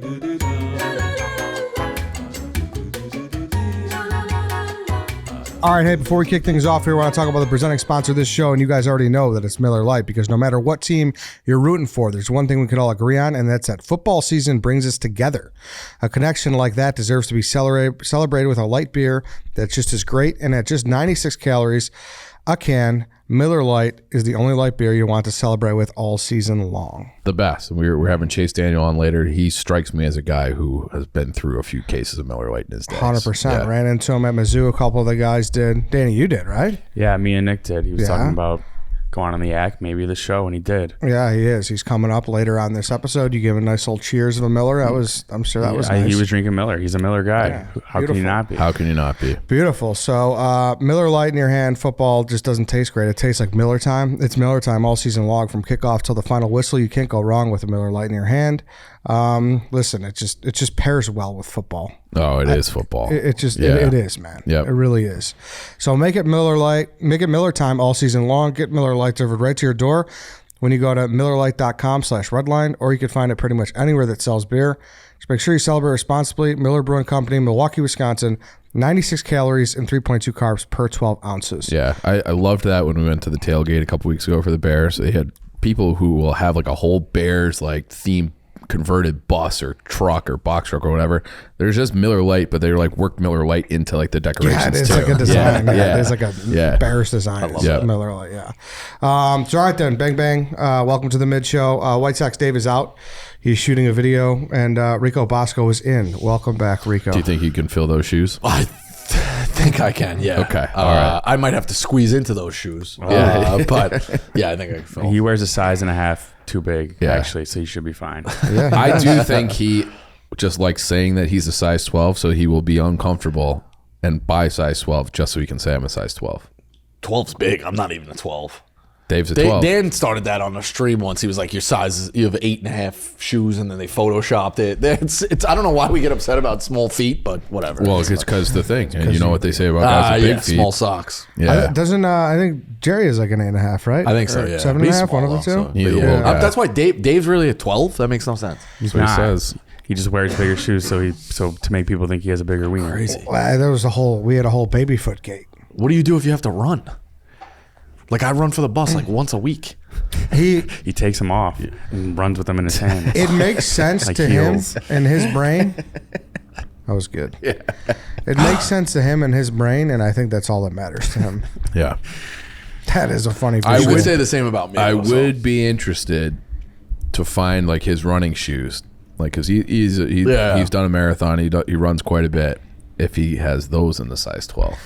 All right, hey, before we kick things off here, I want to talk about the presenting sponsor of this show, and you guys already know that it's Miller Lite, because no matter what team you're rooting for, there's one thing we can all agree on, and that's that football season brings us together. A connection like that deserves to be celebrated with a light beer that's just as great, and at just 96 calories a can, Miller Lite is the only light beer you want to celebrate with all season long. The best. We're having Chase Daniel on later. He strikes me as a guy who has been through a few cases of Miller Lite in his days. 100%. Yeah. Ran into him at Mizzou. A couple of the guys did. Danny, you did, right? Yeah, me and Nick did. He was talking about going on the Yak, maybe the show, and he did. Yeah, he is. He's coming up later on this episode. You gave a nice little cheers of a Miller. I'm sure that was nice. He was drinking Miller. He's a Miller guy. Yeah, How can he not be? How can you not be? Beautiful. So Miller Lite in your hand, football just doesn't taste great. It tastes like Miller time. It's Miller time all season long, from kickoff till the final whistle. You can't go wrong with a Miller Lite in your hand. Listen, it just pairs well with football. Oh, it is football. It is, man. Yep. It really is. So make it Miller Lite, make it Miller time all season long. Get Miller Lite delivered right to your door when you go to MillerLite.com/Redline, or you can find it pretty much anywhere that sells beer. Just make sure you celebrate responsibly. Miller Brewing Company, Milwaukee, Wisconsin. 96 calories and 3.2 carbs per 12 ounces. Yeah, I loved that when we went to the tailgate a couple weeks ago for the Bears. They had people who will have like a whole Bears like themed converted bus or truck or box truck or whatever. There's just Miller Lite, but they're like work Miller Lite into like the decorations. Yeah, it's too. like a design. Yeah. There's like a Bears design. I love that. Miller Lite. Yeah. So all right then, bang bang. Welcome to the mid show. White Sox Dave is out. He's shooting a video, and Rico Bosco is in. Welcome back, Rico. Do you think you can fill those shoes? I think I can, yeah. Okay, all right. I might have to squeeze into those shoes. But yeah, I think I can fill. He wears a size and a half too big, Yeah. actually, so he should be fine. Yeah. I do think he just likes saying that he's a size 12, so he will be uncomfortable and buy size 12 just so he can say I'm a size 12. 12's big. I'm not even a 12. Dave's a 12. Dan started that on a stream once. He was like, your size is, you have 8.5 shoes, and then they photoshopped it. It's I don't know why we get upset about small feet, but whatever. Well, it's because the thing. And you know what they say about guys with big feet. small socks. Yeah. I think Jerry is like an 8.5, right? I think so, Or yeah. 7.5, one of the two. He's a little guy. That's why Dave's really a 12. That makes no sense. That's what he says. He just wears bigger shoes so to make people think he has a bigger wiener. Crazy. We had a whole baby foot gate. What do you do if you have to run? Like, I run for the bus like once a week. He takes them off and runs with them in his hand. It makes sense Like to heels. him and his brain. That was good. Yeah. It makes sense to him and his brain, and I think that's all that matters to him. Yeah. That is a funny I visual. would say the same about me. I also. would be interested to find like his running shoes, like because he's done a marathon. He runs quite a bit. If he has those in the size 12,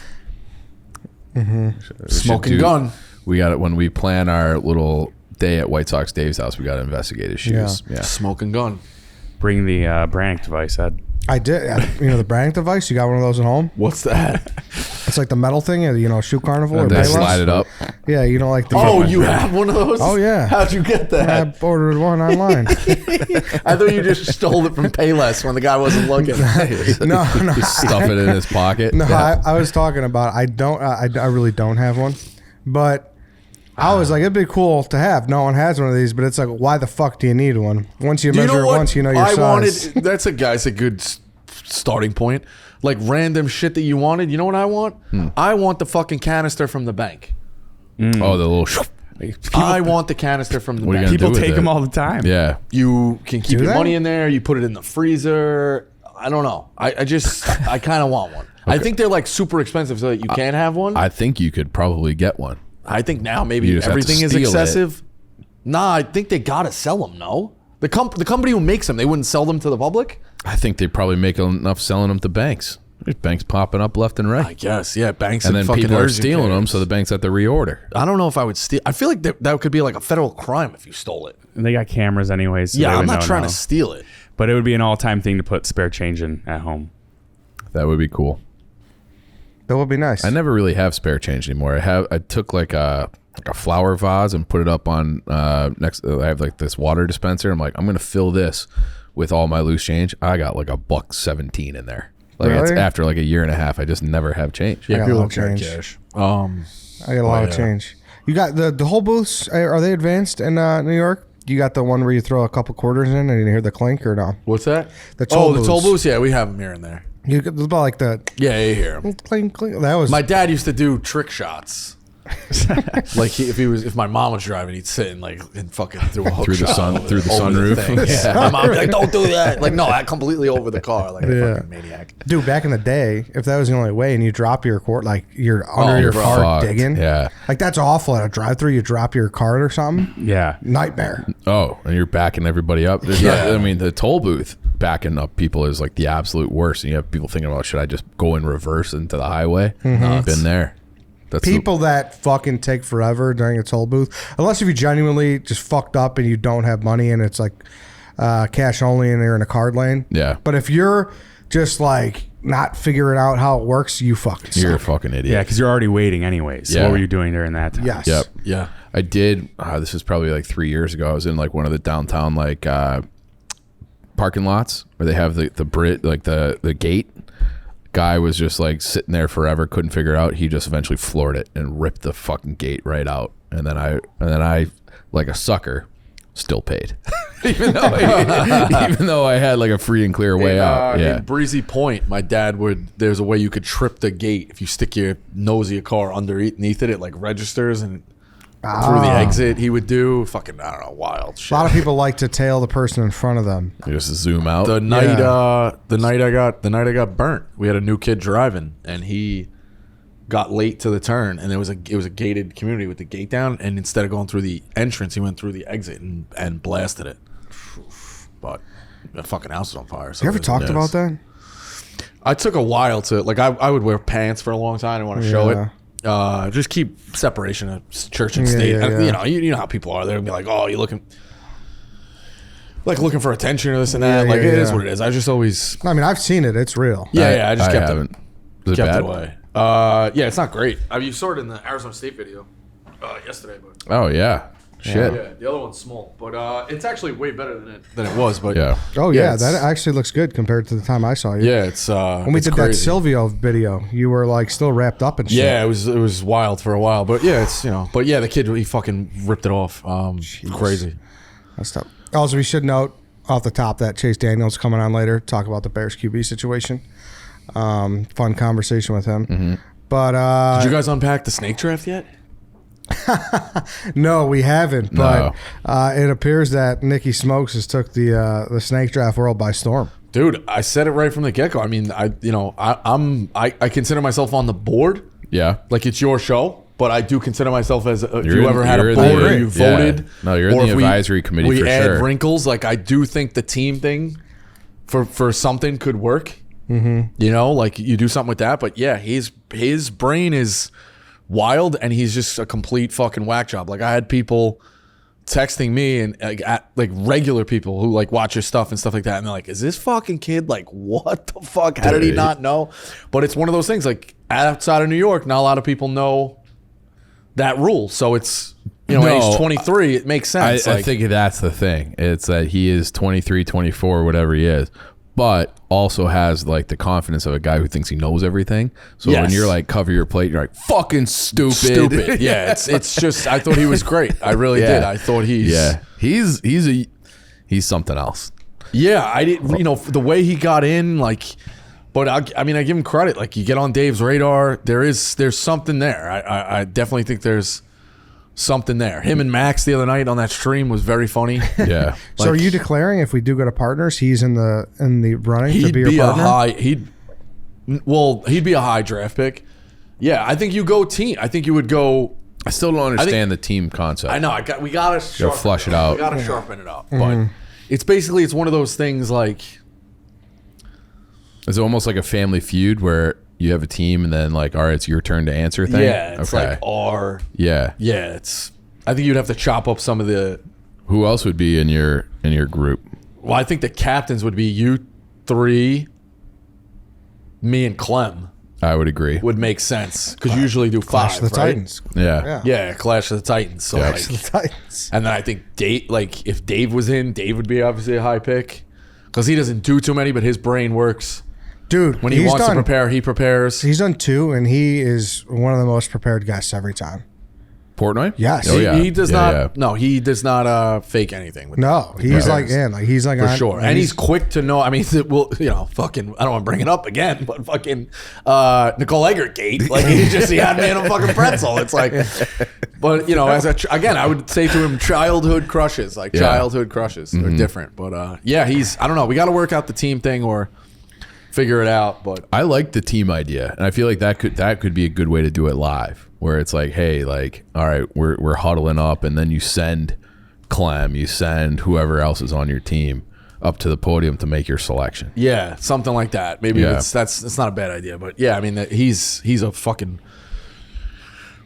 Smoking gun. We got it when we plan our little day at White Sox Dave's house. We got to investigate his shoes. Yeah. Smoking gun. Bring the Brannick device, Ed. I did. The Brannick device, you got one of those at home? What's that? It's like the metal thing, Shoe Carnival or And they Payless. slide it up. Yeah, like the... Oh, you have one of those? Oh, yeah. How'd you get that? I ordered one online. I thought you just stole it from Payless when the guy wasn't looking. No. Stuff it in his pocket. No, Yeah. I was talking about, I really don't have one, but I was like, it'd be cool to have. No one has one of these, but it's like, why the fuck do you need one? Once you measure it once, you know your size. That's a good starting point. Like random shit that you wanted. You know what I want? I want the fucking canister from the bank. Oh, the little. I want the canister from the What are you bank. gonna People do with take it? them all the time. Yeah. You can keep Do your they? money in there. You put it in the freezer. I don't know. I kind of want one. I think they're like super expensive so that you can't have one. I think you could probably get one. I think now You maybe just have to everything is steal it. excessive. Nah, I think they gotta sell them. No, the company who makes them, they wouldn't sell them to the public. I think they probably make enough selling them to banks. There's banks popping up left and right. I guess, yeah. Banks And then fucking people are urgent stealing them, cares. so the banks have to reorder. I don't know if I would steal. I feel like that could be like a federal crime if you stole it. And they got cameras anyways. So Yeah, they I'm would not know trying now. to steal it. But it would be an all-time thing to put spare change in at home. That would be cool. That would be nice. I never really have spare change anymore. I took like a flower vase and put it up on next. I have like this water dispenser. I'm like, I'm gonna fill this with all my loose change. I got like $1.17 in there. Like it's Really? after like a year and a half, I just never have change. I got a people lot don't of carry change. cash. I got a lot of change. You got the whole booths. Are they advanced in New York? You got the one where you throw a couple quarters in and you hear the clink or no? What's that? The toll the booths. toll booths. Yeah, we have them here and there. You it's about like the Yeah, you hear them. clink clink. That was My dad used to do trick shots. Like if my mom was driving, he'd sit and fucking through a hook Through the shot sun- over through the over sunroof. thing. Yeah, my mom would be like, "Don't do that!" Like, no, that completely over the car, like a Yeah. fucking maniac. dude. Back in the day, if that was the only way, and you drop your quart, like you're under your you're car fucked. digging. Yeah. Like that's awful at a drive-through. You drop your cart or something. Yeah. Nightmare. Oh, and you're backing everybody up. There's Yeah. I mean, the toll booth backing up people is like the absolute worst. And you have people thinking about, should I just go in reverse into the highway? Been there. That's People that fucking take forever during a toll booth, unless if you genuinely just fucked up and you don't have money and it's like cash only and you're in a card lane. Yeah. But if you're just like not figuring out how it works, you fucking You're a suck. fucking idiot. Yeah, because you're already waiting anyways. So Yeah. what were you doing during that time? Yes. Yep. Yeah, I did. This was probably like 3 years ago. I was in like one of the downtown parking lots where they have the Brit, like the gate. Guy was just like sitting there forever, couldn't figure it out. He just eventually floored it and ripped the fucking gate right out. And then I like a sucker, still paid, even though I had like a free and clear way out. Yeah. In Breezy Point, my dad there's a way you could trip the gate if you stick your nose of your car underneath it. It like registers and through the exit. He would do fucking, I don't know, wild shit. A lot of people like to tail the person in front of them. You just zoom out. The night I got burnt, we had a new kid driving, and he got late to the turn, and it was a gated community with the gate down, and instead of going through the entrance, he went through the exit and blasted it. But the fucking house was on fire. So You ever talked about that? I took a while to I would wear pants for a long time. I didn't want to show it. Just keep separation of church and state. yeah. You know how people are. They'll be like, "Oh, you're looking for attention or this and that." It is what it is. I just always I mean, I've seen it. It's real. I just kept haven't. Was it it bad? away. Yeah, it's not great. I mean, you saw it in the Arizona State video yesterday, but Oh yeah. Shit. yeah, the other one's small, but it's actually way better than it was. But Yeah. Oh yeah, it's- that actually looks good compared to the time I saw you. yeah, it's When we it's did crazy. that Silvio video, you were like still wrapped up and shit. Yeah, it was wild for a while, but yeah, it's but yeah, the kid he fucking ripped it off. Crazy. That's tough. Also, we should note off the top that Chase Daniels coming on later, talk about the Bears QB situation. Fun conversation with him. Mm-hmm. But Did you guys unpack the snake draft yet? no, we haven't. But it appears that Nicky Smokes has took the snake draft world by storm. Dude, I said it right from the get go. I mean, I consider myself on the board. Yeah. Like it's your show, but I do consider myself as if You're you in- ever had a you're in board the- or you yeah. voted. No, you're in or the if advisory committee we for add sure. wrinkles. Like I do think the team thing for something could work. Mm-hmm. Like you do something with that. But yeah, his brain is wild, and he's just a complete fucking whack job. Like I had people texting me and like regular people who like watch his stuff and stuff like that, and they're like, "Is this fucking kid like what the fuck? How did he not know?" But it's one of those things like outside of New York, not a lot of people know that rule. So it's age 23, it makes sense. I think that's the thing. It's that he is 23, 24, whatever he is, but also has like the confidence of a guy who thinks he knows everything. So when Yes. you're like cover your plate, you're like fucking stupid. stupid. Yeah, it's just I thought he was great. I really Yeah. did. I thought he's something else. Yeah, I didn't. The way he got in, like, but I mean, I give him credit. Like, you get on Dave's radar. There's something there. I definitely think there's something there. Him and Max the other night on that stream was very funny. Yeah. So are you declaring if we do go to partners, he's in the running to He'd be be your a partner? he'd be a high draft pick. Yeah, I think you go team. I think you would go. I still don't understand the team concept. I know. We gotta flush it out. We gotta sharpen it up. But it's one of those things like. Is it almost like a Family Feud where you have a team and then like, all right, it's your turn to answer thing? Yeah, it's like our. Yeah. Yeah, it's. I think you'd have to chop up some of the. Who else would be in your group? Well, I think the captains would be you three, me and Clem I would agree. would make sense because you usually do Clash five, of the right? Titans. Yeah. Yeah, Clash of the Titans. So Yeah. like, The Titans. and then I think Dave, like if Dave was in, Dave would be obviously a high pick because he doesn't do too many, but his brain works. Dude, When he wants to prepare, he prepares. He's done two, and he is one of the most prepared guests every time. Portnoy? Yes. Oh, yeah. He does Yeah, not. yeah. No, he does not fake anything. With No, he's like he's like for on, sure, and he's quick to know. I mean, fucking. I don't want to bring it up again, but fucking Nicole Eggert gate. Like he had me in a fucking pretzel. It's like, but again, I would say to him, childhood crushes. Like childhood crushes are different. But he's. I don't know. We got to work out the team thing or figure it out. But I like the team idea, and I feel like that could be a good way to do it live, where it's like, hey, like, all right, we're huddling up, and then you send Clem, you send whoever else is on your team up to the podium to make your selection. yeah, something like that. Maybe it's not a bad idea. But yeah, I mean, he's a fucking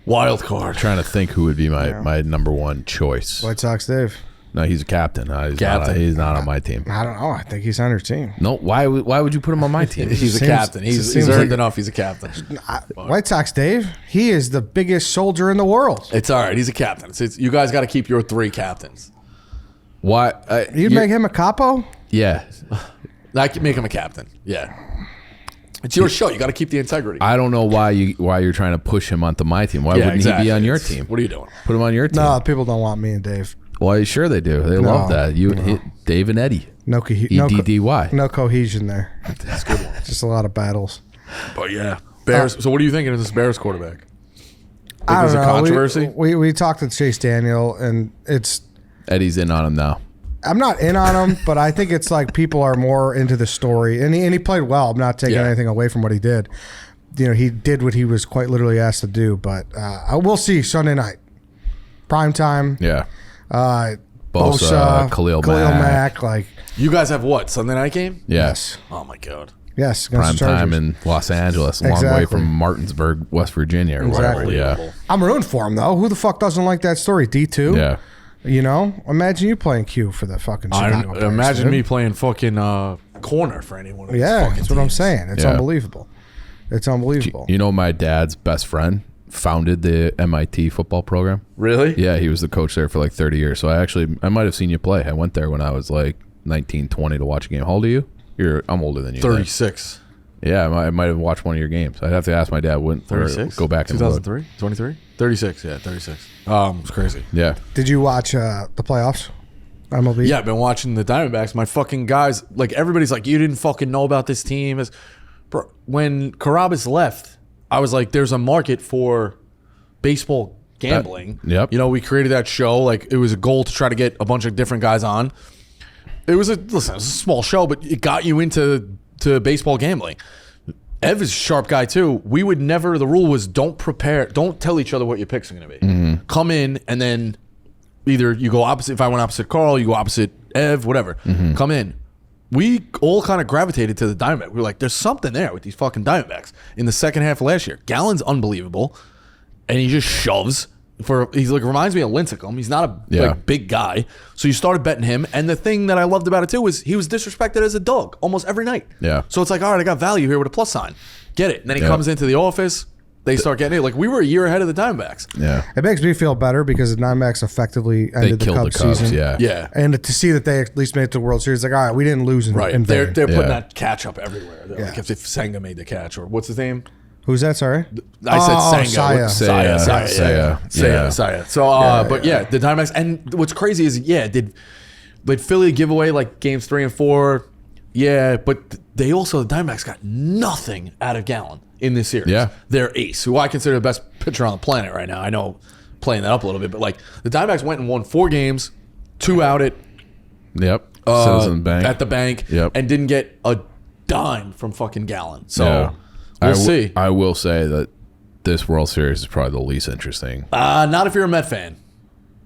wild card. Trying to think who would be my number one choice. White Sox Dave. No, he's a captain. He's not on my team. I don't know. I think he's on your team. No, why would you put him on my team? He's a Seems- captain. He's seems earned like- enough. He's a captain. White Sox Dave. He is the biggest soldier in the world. It's all right. He's a captain. You guys got to keep your 3 captains. Why? You'd make him a capo? Yeah. I can make him a captain. Yeah. It's your show. You got to keep the integrity. I don't know why you're trying to push him onto my team. Why wouldn't he be on your team? What are you doing? Put him on your team. No, people don't want me and Dave. Why? Sure they do. They love that. Dave and Eddie. No, EDDY. no cohesion there. That's a good one. Just a lot of battles. But yeah, Bears. So what are you thinking of this Bears quarterback? I there's don't a know. controversy? We talked to Chase Daniel, and Eddie's in on him now. I'm not in on him, but I think it's like people are more into the story, and he played well. I'm not taking anything away from what he did. He did what he was quite literally asked to do. But we'll see Sunday night, prime time. Yeah. Bosa, Khalil Mack, like You guys have what Sunday night game? Yes. Oh my god. yes, against Prime the Chargers. time in Los Angeles, a long way Exactly. from Martinsburg, West Virginia, or whatever. Yeah. I'm rooting for him though. Who the fuck doesn't like that story? D2. Yeah. Imagine you playing Q for the fucking Chicago Bears, Imagine dude. me playing fucking corner for anyone. Of these Yeah, fucking that's what I'm teams. saying. It's Yeah. unbelievable. It's unbelievable. You know, my dad's best friend founded the MIT football program. Really? Yeah, he was the coach there for like 30 years. So I might have seen you play. I went there when I was like 19, 20 to watch a game. How old are you? I'm older than you. 36. Yeah, I might have watched one of your games. I'd have to ask my dad. 36? Go back and look. 2003? 23? 36. Yeah, 36. It's crazy. Yeah. Did you watch the playoffs? MLB? Yeah, I've been watching the Diamondbacks. My fucking guys, like everybody's like, you didn't fucking know about this team. Bro, when Carabas left, I was like, there's a market for baseball gambling. Yep. We created that show. Like it was a goal to try to get a bunch of different guys on. It was a small show, but it got you into baseball gambling. Ev is a sharp guy too. We would never. The rule was don't tell each other what your picks are going to be. Mm-hmm. Come in and then either you go opposite. If I went opposite Carl, you go opposite Ev. Whatever. Mm-hmm. Come in. We all kind of gravitated to the Diamondbacks. We were like, there's something there with these fucking Diamondbacks. In the second half of last year, Gallen's unbelievable, and he just shoves. He's like reminds me of Lincecum. He's not a big guy, so you started betting him. And the thing that I loved about it too was he was disrespected as a dog almost every night. Yeah. So it's like, all right, I got value here with a plus sign. Get it. And then he comes into the office. They start getting it. Like we were a year ahead of the Diamondbacks. Yeah. It makes me feel better because the Diamondbacks effectively They ended the killed the Cubs Cubs. season. Yeah. Yeah. And to see that they at least made it to the World Series, like, all right, we didn't lose in Right. in They're vain. putting Yeah. that catch up everywhere. They're Like if Senga made the catch or what's his name? Who's that? Sorry? I said Senga. Saya. Saya. So, but yeah, the Diamondbacks. And what's crazy is, did Philly give away like games 3 and 4? Yeah, but the Diamondbacks got nothing out of Gallen in this series. Yeah. Their ace, who I consider the best pitcher on the planet right now. I know playing that up a little bit, but like the Diamondbacks went and won 4 games, 2 out at Yep. Citizen Bank. at the bank, Yep. and didn't get a dime from fucking Gallen. So we'll see. I will say that this World Series is probably the least interesting. Not if you're a Met fan.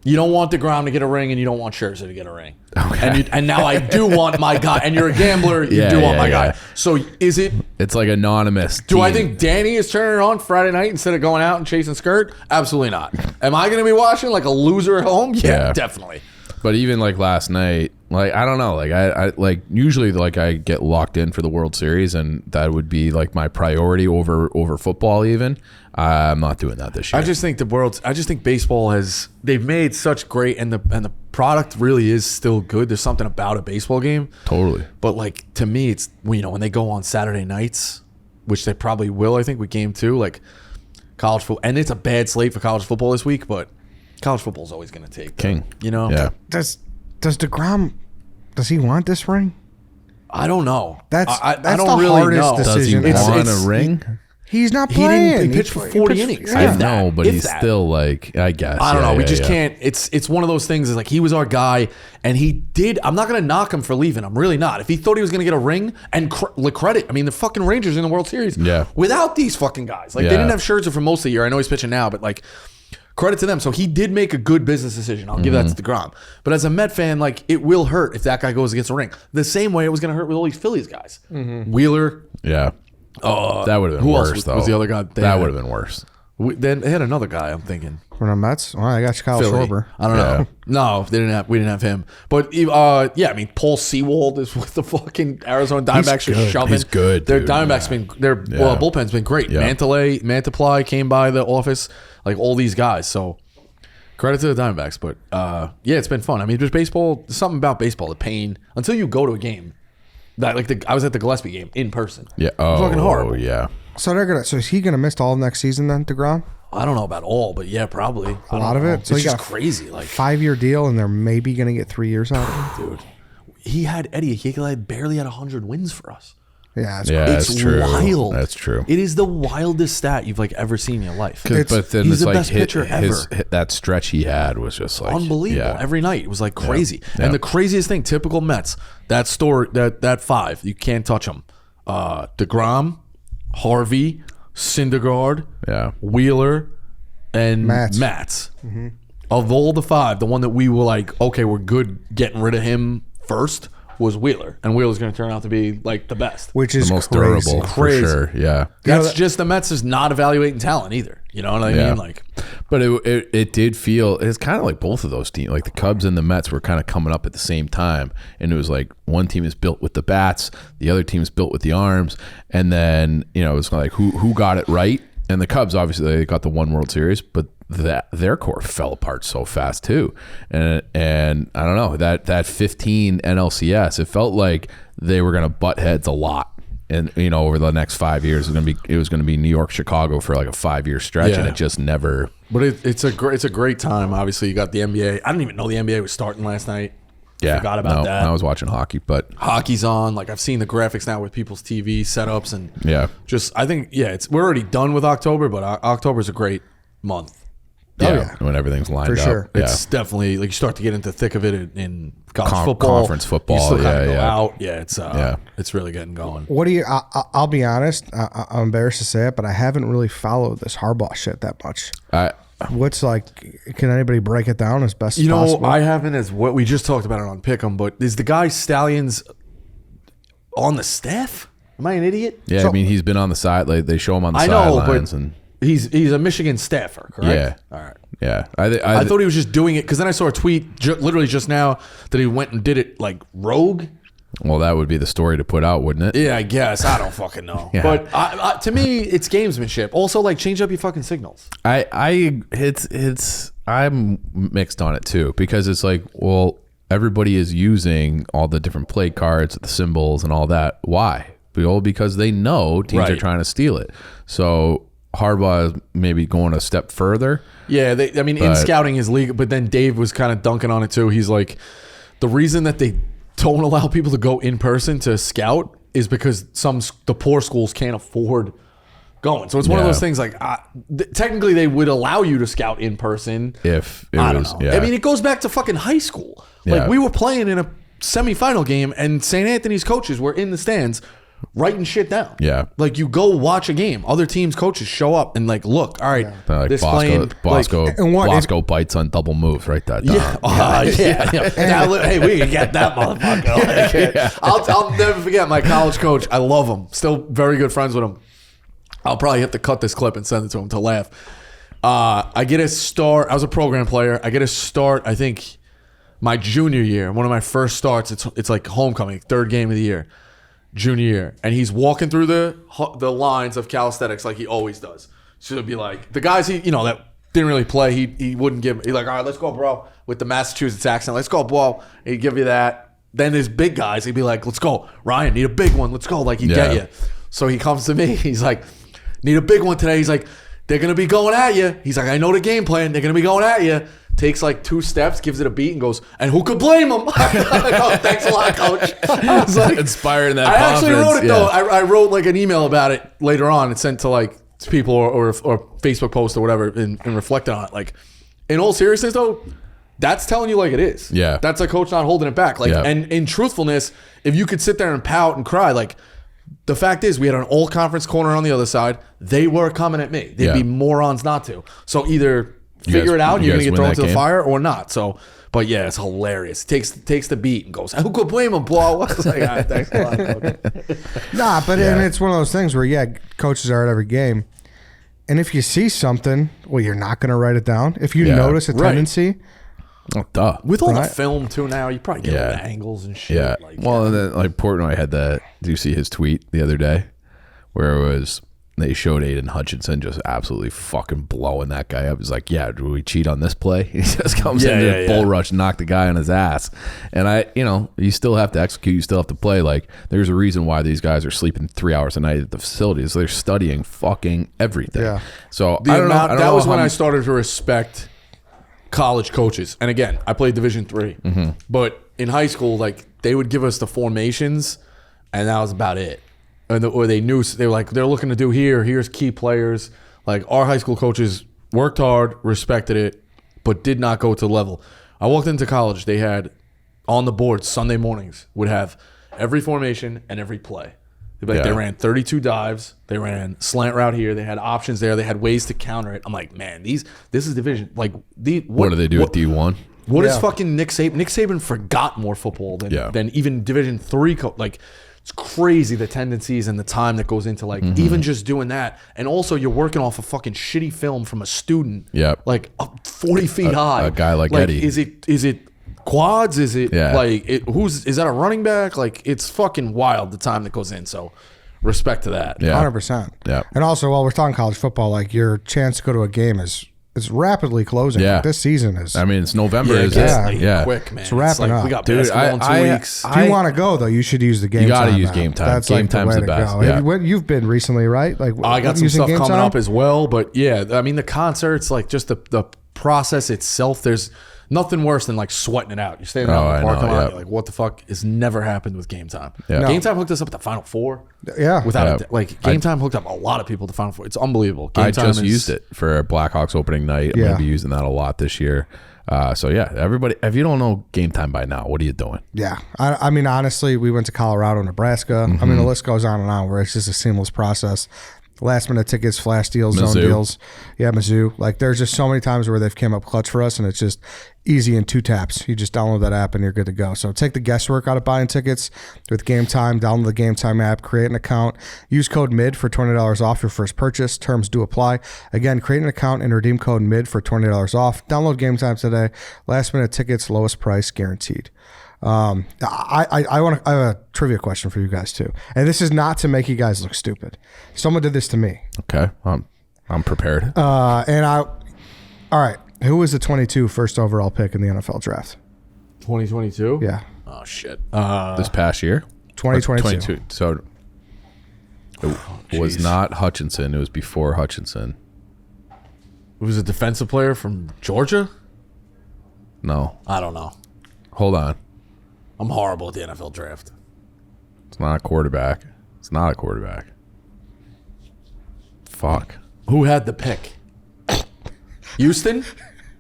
You don't want DeGrom to get a ring, and you don't want Scherzer to get a ring. Okay. And now I do want my guy. And you're a gambler. You do want my guy. So is it? It's like anonymous. Do I team. think Danny is turning it on Friday night instead of going out and chasing skirt? Absolutely not. Am I going to be watching like a loser at home? Yeah, definitely. But even like last night, like I don't know, like I like usually like I get locked in for the World Series, and that would be like my priority over football. Even I'm not doing that this year. I just think baseball they've made such great, and the product really is still good. There's something about a baseball game. Totally. But like to me, it's when they go on Saturday nights, which they probably will. I think with game 2, like college football, and it's a bad slate for college football this week, but college football's always going to take King. You know? Yeah. Does DeGrom, does he want this ring? I don't know. That's I the don't really hardest know. decision. Does he want It's- a ring? He's not He playing. pitched for 40 innings. Yeah. I If know, that- but if he's that. still like, I guess. I don't know. Yeah, We yeah, just yeah. can't. It's one of those things. Is like he was our guy, and he did. I'm not going to knock him for leaving. I'm really not. If he thought he was going to get a ring and credit, I mean, the fucking Rangers in the World Series. Yeah. Without these fucking guys, like Yeah. they didn't have Scherzer for most of the year. I know he's pitching now, but like credit to them. So he did make a good business decision. I'll give that to DeGrom. But as a Met fan, like it will hurt if that guy goes and gets a ring. The same way it was going to hurt with all these Phillies guys. Wheeler. Yeah. That would have been who else worse, was- though. was the other guy they That had? would have been worse. Then they had another guy. I'm thinking. For the Mets? Well, I got Kyle Philly. Schwarber. I don't know. No, they didn't have. We didn't have him. But yeah, I mean, Paul Sewald is with the fucking Arizona Diamondbacks. Just shoving. He's good, Their dude. Diamondbacks been their bullpen's been great. Yeah. Mantiply came by the office. Like all these guys. So credit to the Diamondbacks. But yeah, it's been fun. I mean, there's baseball. There's something about baseball. The pain until you go to a game. That I was at the Gillespie game in person. Yeah. It's fucking horrible. Oh, yeah. So is he gonna miss all of next season then, DeGrom? I don't know about all, but yeah, probably A lot of it. So It's he just got crazy. Like 5-year deal, and they're maybe gonna get 3 years out of him. dude, he had Eddie. He barely had 100 wins for us. Yeah, it's Yeah, It's that's true. wild. That's true. It is the wildest stat you've like ever seen in your life. But then he's it's the like best pitcher ever. that stretch he had was just like Unbelievable. Yeah. Every night it was like crazy. Yeah. And the craziest thing, typical Mets, that story, that five, you can't touch them. DeGrom, Harvey, Syndergaard, Yeah. Wheeler, and Matz. Matz. Of all the five, the one that we were like, okay, we're good getting rid of him first was Wheeler, and Wheeler's going to turn out to be like the best. which is The most crazy. durable Crazy. for sure. Yeah. That's just the Mets is not evaluating talent either. You know what I Yeah. mean? Like, But it did feel it's kind of like both of those teams, like the Cubs and the Mets were kind of coming up at the same time, and it was like one team is built with the bats, the other team is built with the arms, and then it was like who got it right, and the Cubs obviously they got the one World Series, but their core fell apart so fast too, and I don't know that 15 NLCS, it felt like they were gonna butt heads a lot. And over the next 5 years, it was gonna be New York, Chicago for like a 5-year stretch, and Yeah. it just never. but it's a great time. Obviously, you got the NBA. I didn't even know the NBA was starting last night. Yeah, Forgot about that. I was watching hockey, but Hockey's on. Like I've seen the graphics now with people's TV setups and yeah, I think we're already done with October, but October's a great month. yeah. when everything's lined For up, sure. yeah. It's definitely like you start to get into the thick of it in college Con- football, conference football, You still kind yeah, of go yeah. out. Yeah, it's really getting going. What do you? I'll be honest. I'm embarrassed to say it, but I haven't really followed this Harbaugh shit that much. What's like? Can anybody break it down as best as possible? I haven't as what we just talked about it on Pick'em, but is the guy Stallions on the staff? Am I an idiot? Yeah, So- I mean, he's been on the side. Like they show him on the I know, sidelines, but and he's a Michigan staffer, correct? Yeah. All right. yeah, I thought he was just doing it because then I saw a tweet literally just now that he went and did it like rogue. well, that would be the story to put out, wouldn't it? Yeah, I guess. I don't fucking know. Yeah. But to me, it's gamesmanship. Also, like, change up your fucking signals. I'm mixed on it too, because it's like, well, everybody is using all the different play cards, the symbols, and all that. Why? Because they know teams are Right. trying to steal it. So Harbaugh is maybe going a step further. Yeah, in scouting is legal, but then Dave was kind of dunking on it too. He's like, the reason that they don't allow people to go in person to scout is because the poor schools can't afford going. So it's one of Yeah. those things like, technically they would allow you to scout in person. If it I don't was, know. yeah. I mean, it goes back to fucking high school. Like Yeah. we were playing in a semifinal game and St. Anthony's coaches were in the stands writing shit down. Yeah. Like you go watch a game. Other teams' coaches show up and like, look, all right, like this Bosco And what- Bosco bites on double moves. Write that down. yeah. Now, hey, we can get that motherfucker. Like, I'll never forget my college coach. I love him. Still very good friends with him. I'll probably have to cut this clip and send it to him to laugh. I get a start. I was a program player. I get a start, I think, my junior year. One of my first starts. It's like homecoming, third game of the year, junior year. And he's walking through the lines of calisthenics like he always does. So it'd be like, the guys that didn't really play, he wouldn't give. He's like, all right, let's go, bro, with the Massachusetts accent. Let's go, bro. He'd give you that. Then there's big guys. He'd be like, let's go, Ryan, need a big one. Let's go. Like, he'd get you. So he comes to me. He's like, need a big one today. He's like, they're going to be going at you. He's like, I know the game plan. They're going to be going at you. takes like 2 steps, gives it a beat, and goes, and who could blame him? Oh, thanks a lot, coach. I was like, inspiring that I actually confidence. wrote it, though. I wrote like an email about it later on and sent to like people or Facebook post or whatever and reflected on it. Like, in all seriousness, though, that's telling you like it is. Yeah. That's a coach not holding it back. Like, Yeah. and in truthfulness, if you could sit there and pout and cry, like, the fact is, we had an all-conference corner on the other side. They were coming at me. They'd be morons not to. So either figure it out, and you're going to get thrown to the fire, or not. So, but yeah, it's hilarious. Takes the beat and goes, who could blame him, bro? I was like, all right, thanks a lot, coach. Nah, but and it's one of those things where, coaches are at every game. And if you see something, well, you're not going to write it down. If you notice a tendency. Oh, duh. With all the film, too, now, you probably get all the angles and shit. Yeah. Like, well, and then, like, Portnoy had that. Do you see his tweet the other day? Where it was, they showed Aiden Hutchinson just absolutely fucking blowing that guy up. He's like, yeah, do we cheat on this play? He just comes in and bull rush, knock the guy on his ass. And you still have to execute. You still have to play. Like, there's a reason why these guys are sleeping 3 hours a night at the facilities. They're studying fucking everything. Yeah. So, I don't know. That was when I started to respect college coaches. And again, I played Division III. Mm-hmm. But in high school, like, they would give us the formations, and that was about it. Or they knew, they were like, they're looking to do here's key players. Like, our high school coaches worked hard, respected it, but did not go to the level. I walked into college, they had on the board Sunday mornings, would have every formation and every play. They ran 32 dives, they ran slant route here, they had options there, they had ways to counter it. I'm like, man, this is division. Like, what do they do at D1? What is fucking Nick Saban? Nick Saban forgot more football than even Division III. Like, it's crazy the tendencies and the time that goes into like even just doing that. And also, you're working off a fucking shitty film from a student. Yeah, like up 40 feet high. A guy like Eddie. Is it quads? Is it is that a running back? Like, it's fucking wild the time that goes in. So respect to that. Yeah, 100%. Yeah. And also, while we're talking college football, like, your chance to go to a game is rapidly closing. Yeah. Like, this season is. I mean, it's November. Quick, man. It's wrapping up. We got Dude, basketball in 2 weeks. If you want to go, though, you should use the game time. You got to use app. game time. That's Game like time's the the way to best. go. Yeah. You've been recently, right? Like, I got some using stuff game coming time? up as well, but yeah, I mean, the concerts, like, just the process itself, there's nothing worse than like sweating it out. You're standing out in the parking lot, you're like, what the fuck has never happened with Game Time? Yeah. Game Time hooked us up at the Final Four. Yeah. Without Game Time hooked up a lot of people to Final Four. It's unbelievable. Game I Time just used it for Blackhawks opening night. I'm going to be using that a lot this year. So yeah, everybody, if you don't know Game Time by now, what are you doing? Yeah. I mean, honestly, we went to Colorado, Nebraska. I mean, the list goes on and on where it's just a seamless process. Last minute tickets, flash deals, zone deals. Yeah, Mizzou. Like, there's just so many times where they've came up clutch for us, and it's just easy in 2 taps. You just download that app and you're good to go. So take the guesswork out of buying tickets with Game Time. Download the Game Time app, create an account, use code MID for $20 off your first purchase. Terms do apply. Again, create an account and redeem code MID for $20 off. Download Game Time today. Last minute tickets, lowest price guaranteed. I have a trivia question for you guys too, and this is not to make you guys look stupid. Someone did this to me. Okay, I'm prepared. All right. Who was the 22 first overall pick in the NFL draft? 2022. Yeah, Oh shit. This past year, 2022. So it was not Hutchinson. It was before Hutchinson. It was a defensive player from Georgia. No, I don't know. hold on. I'm horrible at the NFL draft. It's not a quarterback. It's not a quarterback. Fuck. Who had the pick? Houston?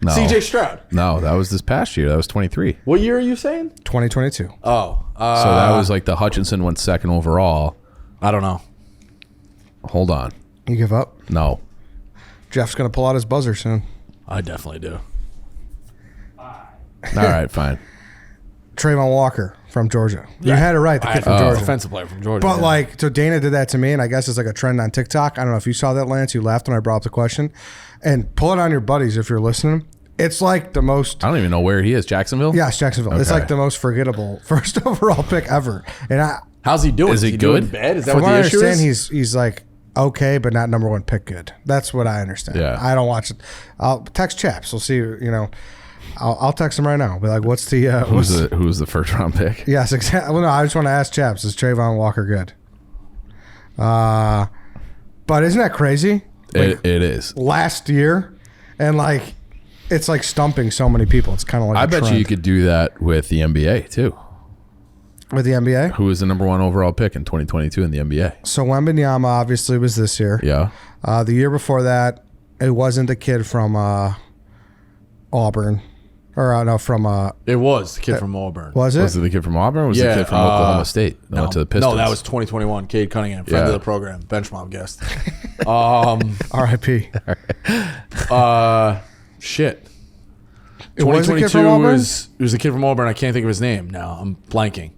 No. CJ Stroud. No, that was this past year. That was 23. What year are you saying? 2022. Oh. So that was like the Hutchinson went second overall. I don't know. Hold on. You give up? No. Jeff's gonna pull out his buzzer soon. I definitely do. All right, fine. Trayvon Walker from Georgia. You had it right. The kid from Georgia. Defensive player from Georgia. But like, so Dana did that to me, and I guess it's like a trend on TikTok. I don't know if you saw that, Lance. You laughed when I brought up the question. And pull it on your buddies if you're listening. It's like the most. I don't even know where he is. Jacksonville? Yes, Jacksonville. Okay. It's like the most forgettable first overall pick ever. And how's he doing? Is he doing good? bad? Is that from what what I the issue understand, is? he's like okay, but not number one pick good. That's what I understand. Yeah. I don't watch it. I'll text Chaps. We'll see. I'll text him right now. Be like, what's the who's the first round pick? Yes, exactly. Well, no, I just want to ask Chaps, is Trayvon Walker good? But isn't that crazy? Like, It is. last year, and like it's like stumping so many people. It's kind of like I bet you could do that with the NBA too. With the NBA? Who was the number 1 overall pick in 2022 in the NBA? So Wembanyama obviously was this year. Yeah. The year before that, it wasn't the kid from Auburn. Or no, from It was the kid from Auburn. was it? Was it the kid from Auburn or was it Yeah, the kid from Oklahoma State that went to the Pistons? No, that was 2021. Cade Cunningham, friend of the program, bench mob guest. R.I.P. Shit. It was the kid 2022 from Auburn? was the kid from Auburn. I can't think of his name now. I'm blanking.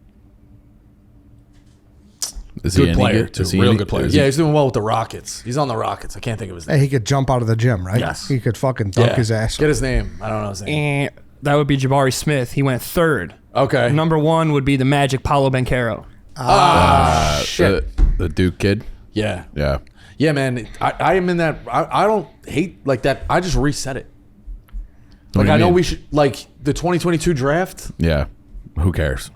Is he Good any player, good? too. Is he Real any- good player. is he- Yeah, he's doing well with the Rockets. He's on the Rockets. I can't think of his name. Hey, he could jump out of the gym, right? Yes. He could fucking dunk his ass. Get his name. I don't know his name. That would be Jabari Smith. He went third. Okay. Number 1 would be the Magic Paolo Banchero. Shit. The Duke kid? Yeah. Yeah. Yeah, man. I am in that. I don't hate like that. I just reset it. What Like, do you I know mean? we should, like, the 2022 draft. Yeah. Who cares?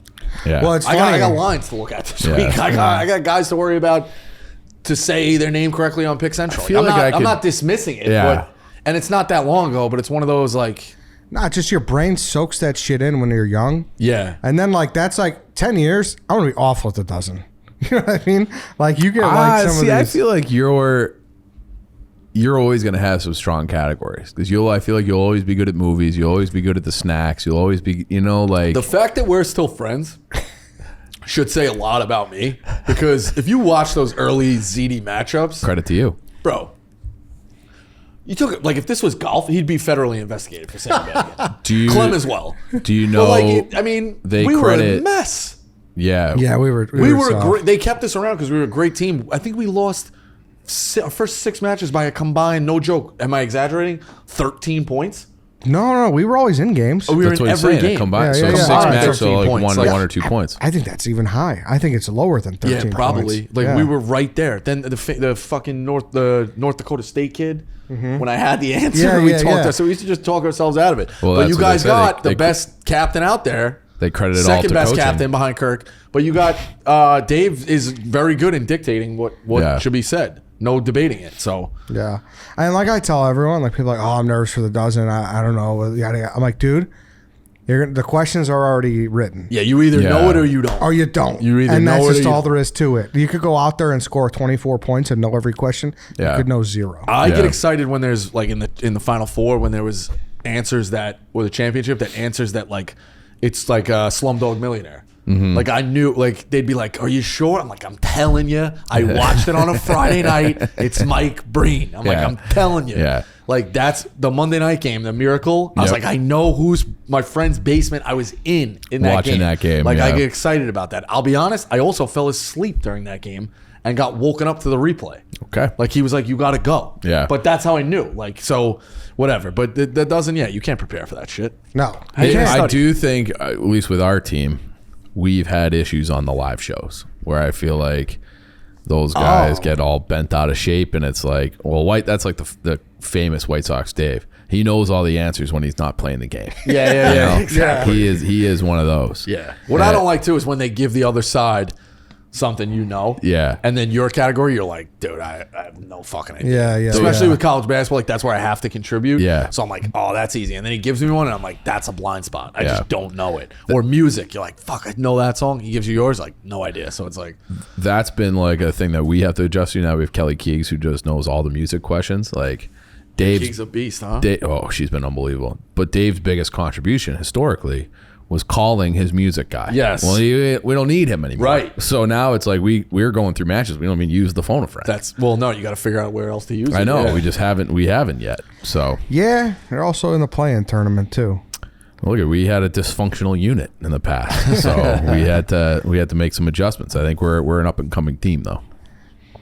Yeah. Well, it's I funny. got lines to look at this Yeah. week. I got guys to worry about to say their name correctly on Pick Central. feel I'm like not, I I'm could- not dismissing it. Yeah. But, and it's not that long ago, but it's one of those, like, Not just your brain soaks that shit in when you're young. yeah. And then, like, that's like 10 years. I'm going to be awful at the dozen. You know what I mean? Like, you get like some see, of I these. feel like you're always going to have some strong categories because I feel like you'll always be good at movies. You'll always be good at the snacks. You'll always be, like. The fact that we're still friends should say a lot about me because if you watch those early ZD matchups, credit to you. bro, you took it like if this was golf, he'd be federally investigated for sandbagging. Do you, Clem as well. Do you know? But like, I mean, they we were a credit- mess. Yeah. Yeah, we were. We were soft. great. They kept us around because we were a great team. I think we lost our first 6 matches by a combined, no joke. Am I exaggerating? 13 points. No, we were always in games. We were That's in what he's every saying. game. Combined, Yeah, so yeah, 6 yeah. matches, so 13 like points. one Like, or 2 points. I think that's even high. I think it's lower than 13 Yeah, probably. points. Like Yeah. we were right there. Then the fucking North Dakota State kid. When I had the answer, Yeah, we yeah, talked. yeah. So we used to just talk ourselves out of it. Well, but that's you what they guys said. got They- the best captain out there. They credit it all Second to best coaching. captain behind Kirk. But you got Dave is very good in dictating what Yeah. should be said. No debating it. So Yeah. And like I tell everyone, like people are like, oh, I'm nervous for the dozen. I don't know. Yada, yada. I'm like, dude, the questions are already written. yeah, you either Yeah. know it or you don't. Or you don't. You either and know that's it or just you all there is to it. You could go out there and score 24 points and know every question. Yeah. You could know 0. I Yeah. get excited when there's like in the Final Four when there was answers that or the championship that answers that like it's like a Slumdog Millionaire. Mm-hmm. Like I knew like they'd be like, "Are you sure?" I'm like, "I'm telling you, I watched it on a Friday night. It's Mike Breen." I'm like, Yeah. "I'm telling you." Yeah. Like that's the Monday night game, the Miracle. I was Yep. like, I know who's my friend's basement. I was in that Watching game. that game, Like I yeah. get excited about that. I'll be honest. I also fell asleep during that game and got woken up to the replay. Okay. Like he was like, "You got to go." Yeah. But that's how I knew. Like so, whatever. But that doesn't. Yeah, you can't prepare for that shit. No. I do think, at least with our team, we've had issues on the live shows where I feel like those guys get all bent out of shape, and it's like, well, that's like the famous White Sox Dave. He knows all the answers when he's not playing the game. Yeah, You know? exactly. He is one of those. Yeah. What I don't like too is when they give the other side something you know. Yeah. And then your category, you're like, dude, I have no fucking idea. Yeah, yeah. Especially yeah. with college basketball, like that's where I have to contribute. Yeah. So I'm like, oh, that's easy. And then he gives me one, and I'm like, that's a blind spot. I Yeah. just don't know it. Or music, you're like, fuck, I know that song. He gives you yours, like, no idea. So it's like, That's been like a thing that we have to adjust to now. We have Kelly Keegs, who just knows all the music questions. Like Dave's King's a beast, huh? she's been unbelievable. But Dave's biggest contribution historically was calling his music guy. Yes. Well, we don't need him anymore. Right. So now it's like we're going through matches. We don't even use the phone a friend. That's well, no, you got to figure out where else to use it. I know. Yeah. We just haven't yet. So Yeah, they're also in the play-in tournament too. look, we had a dysfunctional unit in the past, so we had to make some adjustments. I think we're an up and coming team though.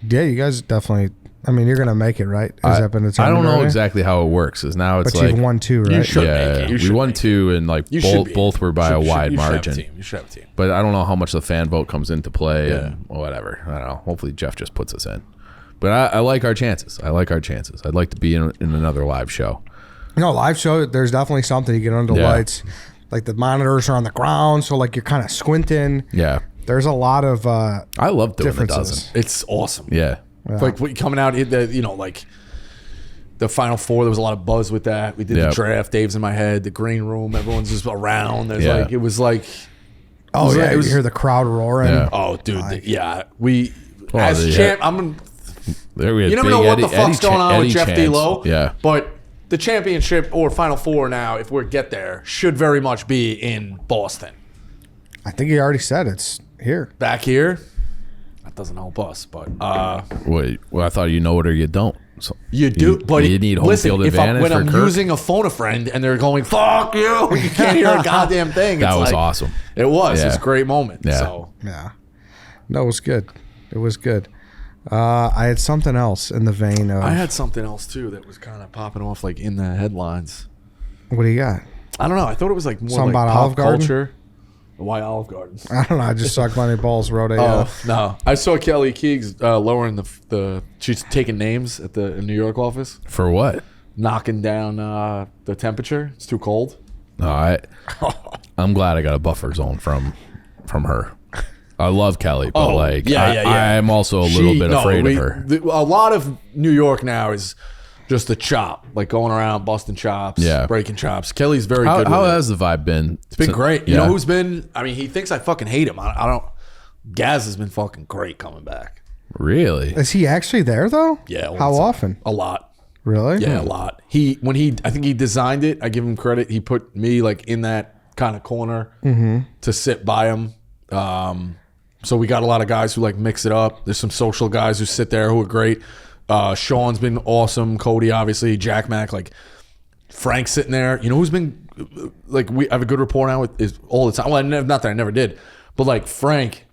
Yeah, you guys definitely. I mean, you're gonna make it, right? Has that been the I don't tournament know already? exactly how it works. Is now it's But like you've won 2, right? should yeah, make it. You we should won make it. 2 and like You should be. both were by a wide you should have margin. team. You should have a team. But I don't know how much the fan vote comes into play Yeah. and whatever. I don't know. Hopefully Jeff just puts us in. But I like our chances. I'd like to be in another live show. No, live show. There's definitely something you get under the Yeah. lights. Like the monitors are on the ground, so like you're kind of squinting. Yeah. There's a lot of I love doing the differences. dozen. It's awesome. Yeah. Like what, coming out, like the Final Four. There was a lot of buzz with that. We did the draft. Dave's in my head. The green room. Everyone's just around. There's like, it was like. Oh, yeah. You hear the crowd roaring. Yeah. Oh, dude. We, as champ, there we had you never big know what Eddie, the fuck's Eddie going on Eddie with Jeff Chance. D-Lo. Yeah. But the championship or Final Four now, if we get there, should very much be in Boston. I think he already said it's here. Back here, that doesn't help us. But Wait, well, I thought you know it or you don't. So you do, but you need home listen, field if advantage when for I'm Kirk? using a phone a friend and they're going "fuck you," you can't hear a goddamn thing. That It's was like, awesome. It was. Yeah. It was a great moment. Yeah. So Yeah. No, it was good. It was good. I had something else in the vein of. I had something else too that was kind of popping off like in the headlines. What do you got? I don't know. I thought it was like more Something like about pop Olive Garden? culture. Why Olive Garden? I don't know. I just sucked my balls. Wrote a. No, I saw Kelly Keegs lowering the. She's taking names at the New York office, For what? knocking down the temperature. It's too cold. No, I'm glad I got a buffer zone from her. I love Kelly, but I'm also a little bit afraid of her. A lot of New York now is just the chop, like going around busting chops, breaking chops. Kelly's very good. How with has the vibe been? It's been great. You know who's been? I mean, he thinks I fucking hate him. I don't. Gaz has been fucking great coming back. Really? Is he actually there though? Yeah. How often? A lot. Really? Yeah, a lot. I think he designed it. I give him credit. He put me like in that kind of corner to sit by him. So we got a lot of guys who like mix it up. There's some social guys who sit there who are great. Sean's been awesome. Cody, obviously. Jack Mack, like Frank's sitting there. You know who's been like we have a good rapport now with is all the time. Well, not that I never did, but like Frank,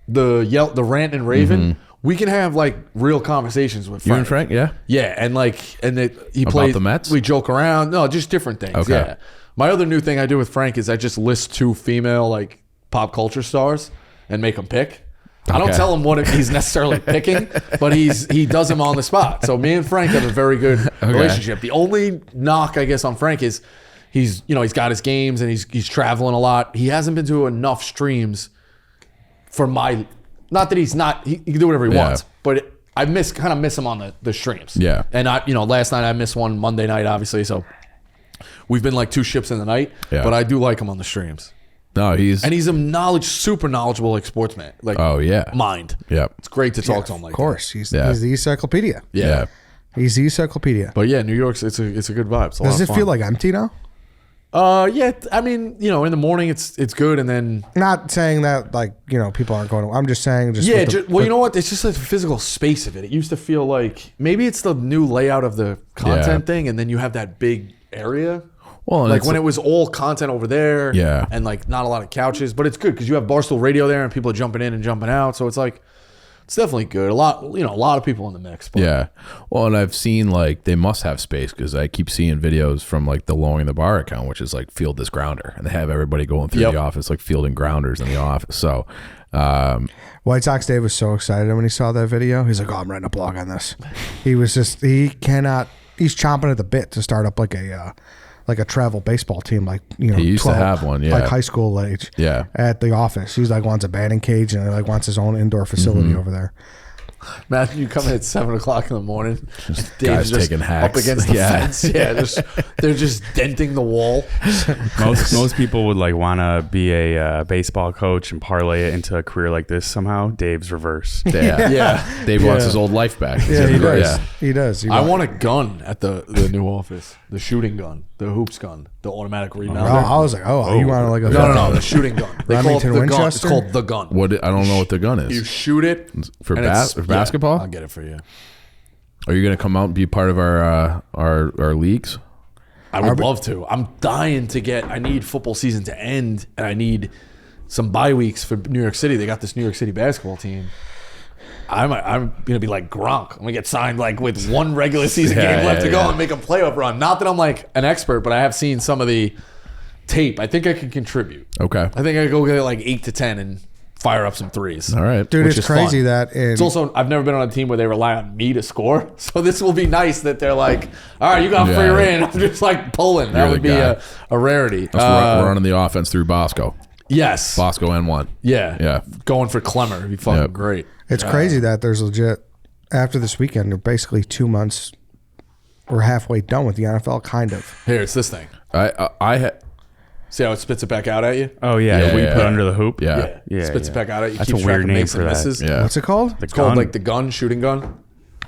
the rant and Raven. We can have like real conversations with Frank. You and Frank, yeah? Yeah, and he About plays the Mets? We joke around. No, just different things. Okay. Yeah. My other new thing I do with Frank is I just list 2 female like pop culture stars and make them pick. I don't tell him what he's necessarily picking, but he does them on the spot. So me and Frank have a very good relationship. The only knock I guess on Frank is he's got his games and he's traveling a lot. He hasn't been to enough streams for my. Not that he's not. He can do whatever he wants, but I kind of miss him on the streams. Yeah. And last night I missed one Monday night, obviously. So we've been like 2 ships in the night. Yeah. But I do like him on the streams. No, he's a super knowledgeable like sportsman. Like mind. Yeah. It's great to talk to him like Of course, that. he's the encyclopedia. Yeah. He's the encyclopedia. But yeah, New York's it's a good vibe. It's a lot Does of it fun. feel like empty now? Yeah. I mean, in the morning it's good, and then Not saying that like people aren't going. I'm just saying just yeah. with the- Well, you know what? It's just like the physical space of it. It used to feel like maybe it's the new layout of the content thing, and then you have that big area. Well, and Like it's when it was all content over there, Yeah. and like not a lot of couches, but it's good because you have Barstool Radio there, and people are jumping in and jumping out, so it's like it's definitely good. A lot of people in the mix. But Yeah. Well, and I've seen like they must have space because I keep seeing videos from like the Lowering the Bar account, which is like field this grounder, and they have everybody going through the office like fielding grounders in the office. So, White Sox Dave was so excited when he saw that video. He's like, "Oh, I'm writing a blog on this." He's chomping at the bit to start up like a travel baseball team, like He used to have one, yeah. like high school age, Yeah. at the office. He's like wants a batting cage and like wants his own indoor facility over there. imagine you come in at 7:00 in the morning, guys Dave's taking hacks. up against the fence. Yeah, they're just denting the wall. Most people would like want to be a baseball coach and parlay it into a career like this somehow. Dave's reverse. Yeah. Yeah. Dave wants his old life back. Yeah, he does. Yeah. He does. I want a gun at the new office, the shooting gun, the hoops gun, the automatic Oh, rebounder. I was like, you want like a No, the shooting gun. They call it Remington the gun. It's Winchester? called the gun. I don't know what the gun You is. shoot it For and it's- basketball? I'll get it for you. Are you going to come out and be part of our leagues? I would love to. I'm dying to get. I need football season to end, and I need some bye weeks for New York City. They got this New York City basketball team. I'm gonna be like Gronk. I'm gonna get signed like with one regular season game left to go and make a playoff run. Not that I'm like an expert, but I have seen some of the tape. I think I can contribute. Okay. I think I could go get like 8 to 10 and fire up some threes. All right. Dude, which it's is crazy fun. that It's also, I've never been on a team where they rely on me to score. So this will be nice that they're like, all right, you got free reign. I'm just like pulling. That You're would the be guy. a rarity. We're running the offense through Bosco. Yes. Bosco N1. Yeah. Yeah. Going for Clemmer. It'd be fucking Yep. great. it's crazy that there's legit after this weekend. They're basically 2 months we're halfway done with the NFL, kind of. Here, it's this thing. I See how it spits it back out at you? Oh yeah, Yeah, we yeah. put under the hoop. Yeah. Spits it back out at you. That's keeps a weird track of name makes for and that. misses. Yeah. What's it called? It's called like the gun, shooting gun.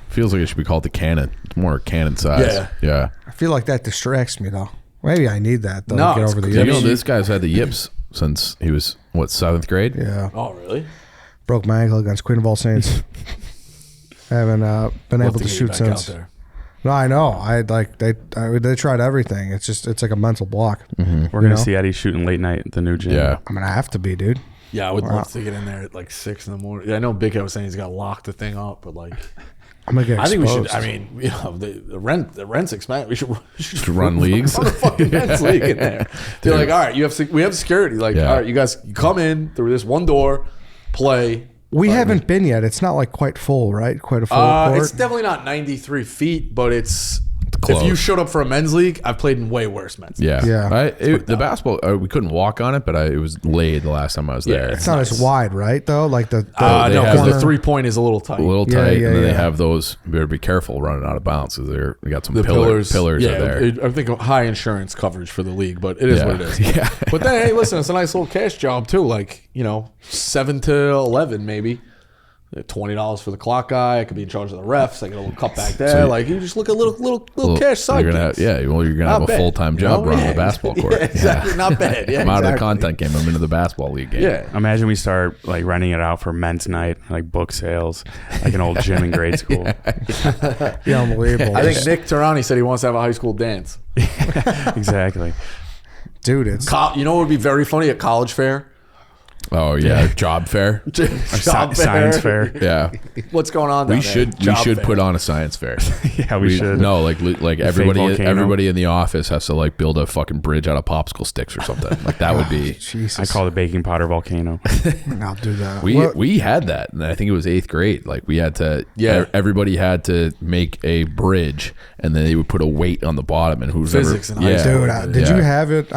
feels like it should be called the cannon. It's more cannon size. Yeah. I feel like that distracts me though. Maybe I need that though No, to get it's over the cool. Do you know yips. this guy's had the yips since he was what, 7th grade? Yeah, Oh, really? broke my ankle against Queen of All Saints. Haven't been able to shoot since. No, I know. They tried everything. It's like a mental block. We're gonna see Eddie shooting late night at the new gym. Yeah. I'm gonna have to be, dude. Yeah, I would love to get in there at like 6 in the morning. Yeah, I know Big Head was saying he's got to lock the thing up, but like, I'm gonna get I think we exposed. should. I mean, you know, the rent's expensive. We should run leagues. Run a fucking men's league in there. They're like, all right, we have security. Like, Yeah. all right, you guys, you come in through this one door, play. We haven't been yet. It's not like quite full, right? Quite a full court. It's definitely not 93 feet, but it's close. if you showed up for a men's league, I've played in way worse men's. Yeah. Yeah. The basketball, we couldn't walk on it, but it was laid the last time I was there. It's not as wide, right? Though, like the they No, have because the the 3-point is a little tight. a little Yeah, tight, yeah, and then they yeah. have those. You better be careful running out of bounds because they got some The pillars. pillars, are there. I think high insurance coverage for the league, but it is Yeah. what it is. Yeah. But then, hey, listen, it's a nice little cash job too. Like 7 to 11 maybe. $20 for the clock guy. I could be in charge of the refs. I get a little cut back there. So like you just look at little cash side. You're gonna have, gigs. you're gonna Not have a bad, full time you job know? running Yeah. the basketball court. Yeah, exactly. Not bad. Yeah, I'm out of the exactly. content game. I'm into the basketball league game. Yeah. Imagine we start like renting it out for men's night, like book sales, like an old gym in grade school. yeah, unbelievable. I think Nick Tarani said he wants to have a high school dance. Exactly. dude, it's You know what would be very funny at college fair? Oh yeah, job fair. Job Science fair. Yeah, What's going on? Down we there? should Job fair. put on a science fair. Yeah, we should. No, like volcano. everybody in the office has to like build a fucking bridge out of popsicle sticks or something. Like that would be. Jesus. I call it a baking powder volcano. I'll do that. We had that, and I think it was 8th grade. Like we had to, everybody had to make a bridge, and then they would put a weight on the bottom, and who's Physics in high school. Dude, did you have it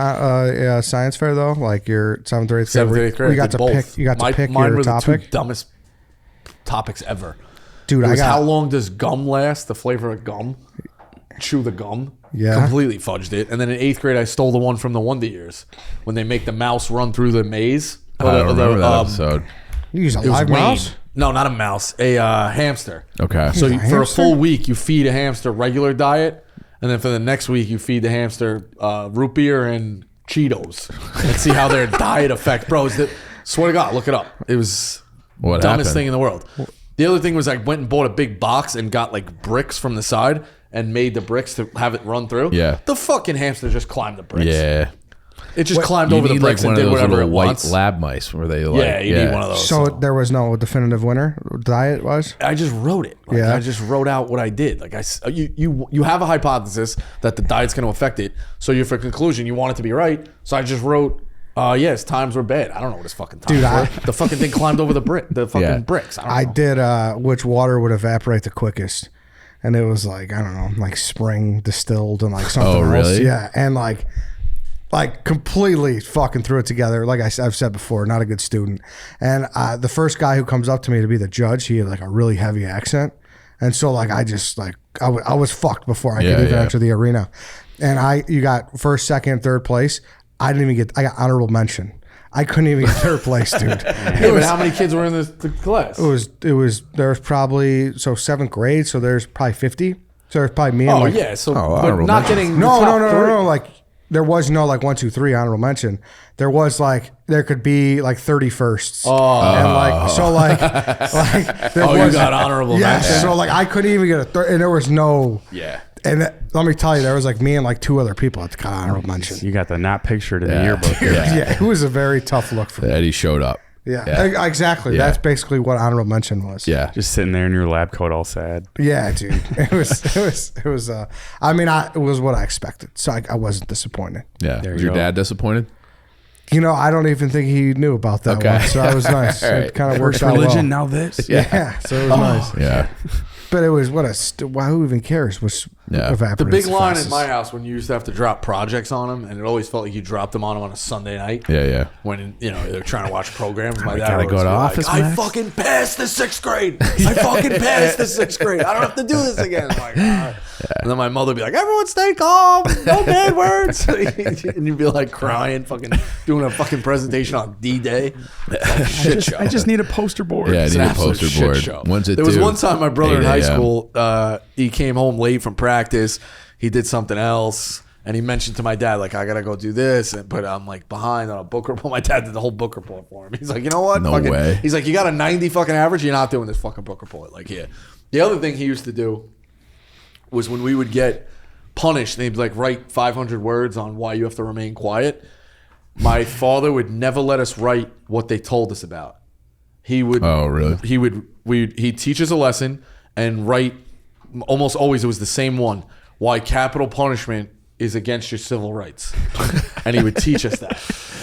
science fair though? Like your 7th or 8th grade? 7th, 8th grade. We got to both. pick. You got to pick mine your were topic. The two dumbest topics ever. Dude, It I was got how long does gum last? The flavor of gum. Chew the gum. Yeah. Completely fudged it. And then in 8th grade, I stole the one from the Wonder Years when they make the mouse run through the maze. I don't remember that episode. You use a It was live Wayne. mouse. No, not a mouse. A hamster. Okay, So a for a hamster? full week, you feed a hamster regular diet, and then for the next week, you feed the hamster root beer and Cheetos, and see how their diet affects. Bro, swear to God, look it up. It was What dumbest happened? thing in the world. The other thing was I went and bought a big box and got like bricks from the side and made the bricks to have it run through. Yeah. The fucking hamster just climbed the bricks. yeah. It just climbed You over the need bricks like one and of did those whatever it little white wants. lab mice where they like. Yeah, you need one of those. So there was no definitive winner. Diet was. I just wrote it. Like, Yeah. I just wrote out what I did. Like you have a hypothesis that the diet's going to affect it. So you, for conclusion, you want it to be right. So I just wrote, yes, times were bad. I don't know what his fucking times were. The fucking thing climbed over the fucking Yeah. bricks. I don't I know. did which water would evaporate the quickest, and it was like I don't know, like spring distilled and like something Oh, else. really? Yeah, and like completely fucking threw it together. Like I've said before, not a good student. And the first guy who comes up to me to be the judge, he had like a really heavy accent, and so like I just like I was fucked before I could even enter the arena. And you got first, second, third place. I got honorable mention. I couldn't even get third place, dude. Yeah, but how many kids were in the class? There was probably 7th grade, so there's probably 50. So there's probably me and Oh like yeah, so but honorable not mention. getting no. Like there was no like 1, 2, 3 honorable mention. There was like there could be like 31st. And like so like there Oh, was, you got honorable yes. mention. So like I couldn't even get a third, and there was no. Yeah. And let me tell you, there was like me and like 2 other people that got honorable mention. You got the not pictured in the Yeah. yearbook. Yeah, it was a very tough look for me. Eddie showed up. Yeah, exactly. Yeah. That's basically what honorable mention was. Yeah. Just sitting there in your lab coat, all sad. Yeah, dude. It was. I mean, it was what I expected, so I wasn't disappointed. Yeah. There Was you your go. dad disappointed? You know, I don't even think he knew about that Okay. one, so that was nice. All right. It kind of worked First out religion, well. now this. Yeah, so it was nice. Yeah. But it was why? Who even cares? Yeah. evaporates. The big line fastest. in my house when you used to have to drop projects on them, and it always felt like you dropped them on them on a Sunday night. Yeah. When they're trying to watch programs, my dad gotta would go always to be office, like, I Max." fucking passed the 6th grade. I fucking passed the 6th grade. I don't have to do this again. I'm like, "Ah." And then my mother would be like, everyone stay calm. No bad words. And you'd be like crying, fucking doing a fucking presentation on D-Day. Shit show. I just need a poster board. Yeah, I It's need an a absolute poster shit board. show. When's it There was due? one time my brother in 8 high a.m. school, he came home late from practice. He did something else. And he mentioned to my dad, like, I got to go do this. But I'm like behind on a book report. My dad did the whole book report for him. He's like, you know what? No Fucking, way. He's like, you got a 90 fucking average. You're not doing this fucking book report. Like, here. The other thing he used to do was when we would get punished, they'd like write 500 words on why you have to remain quiet. My father would never let us write what they told us about. He would. Oh, really? He'd teach us a lesson and write. Almost always, it was the same one. Why capital punishment is against your civil rights, and he would teach us that.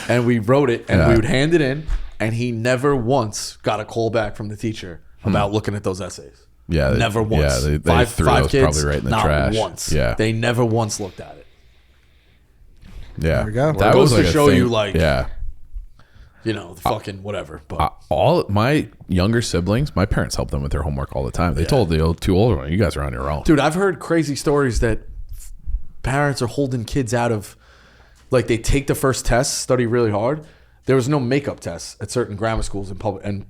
And we wrote it, and we would hand it in. And he never once got a call back from the teacher about looking at those essays. Yeah, Never once. Yeah, they threw five those kids, probably right in the not trash. once. Yeah, They never once looked at it. yeah. There we go. That It was goes like to a show thing. you, like, yeah. Fucking whatever. But All my younger siblings, my parents helped them with their homework all the time. They told the two older ones, "You guys are on your own." dude, I've heard crazy stories that parents are holding kids out of, like, they take the first test, study really hard. There was no makeup tests at certain grammar schools and public and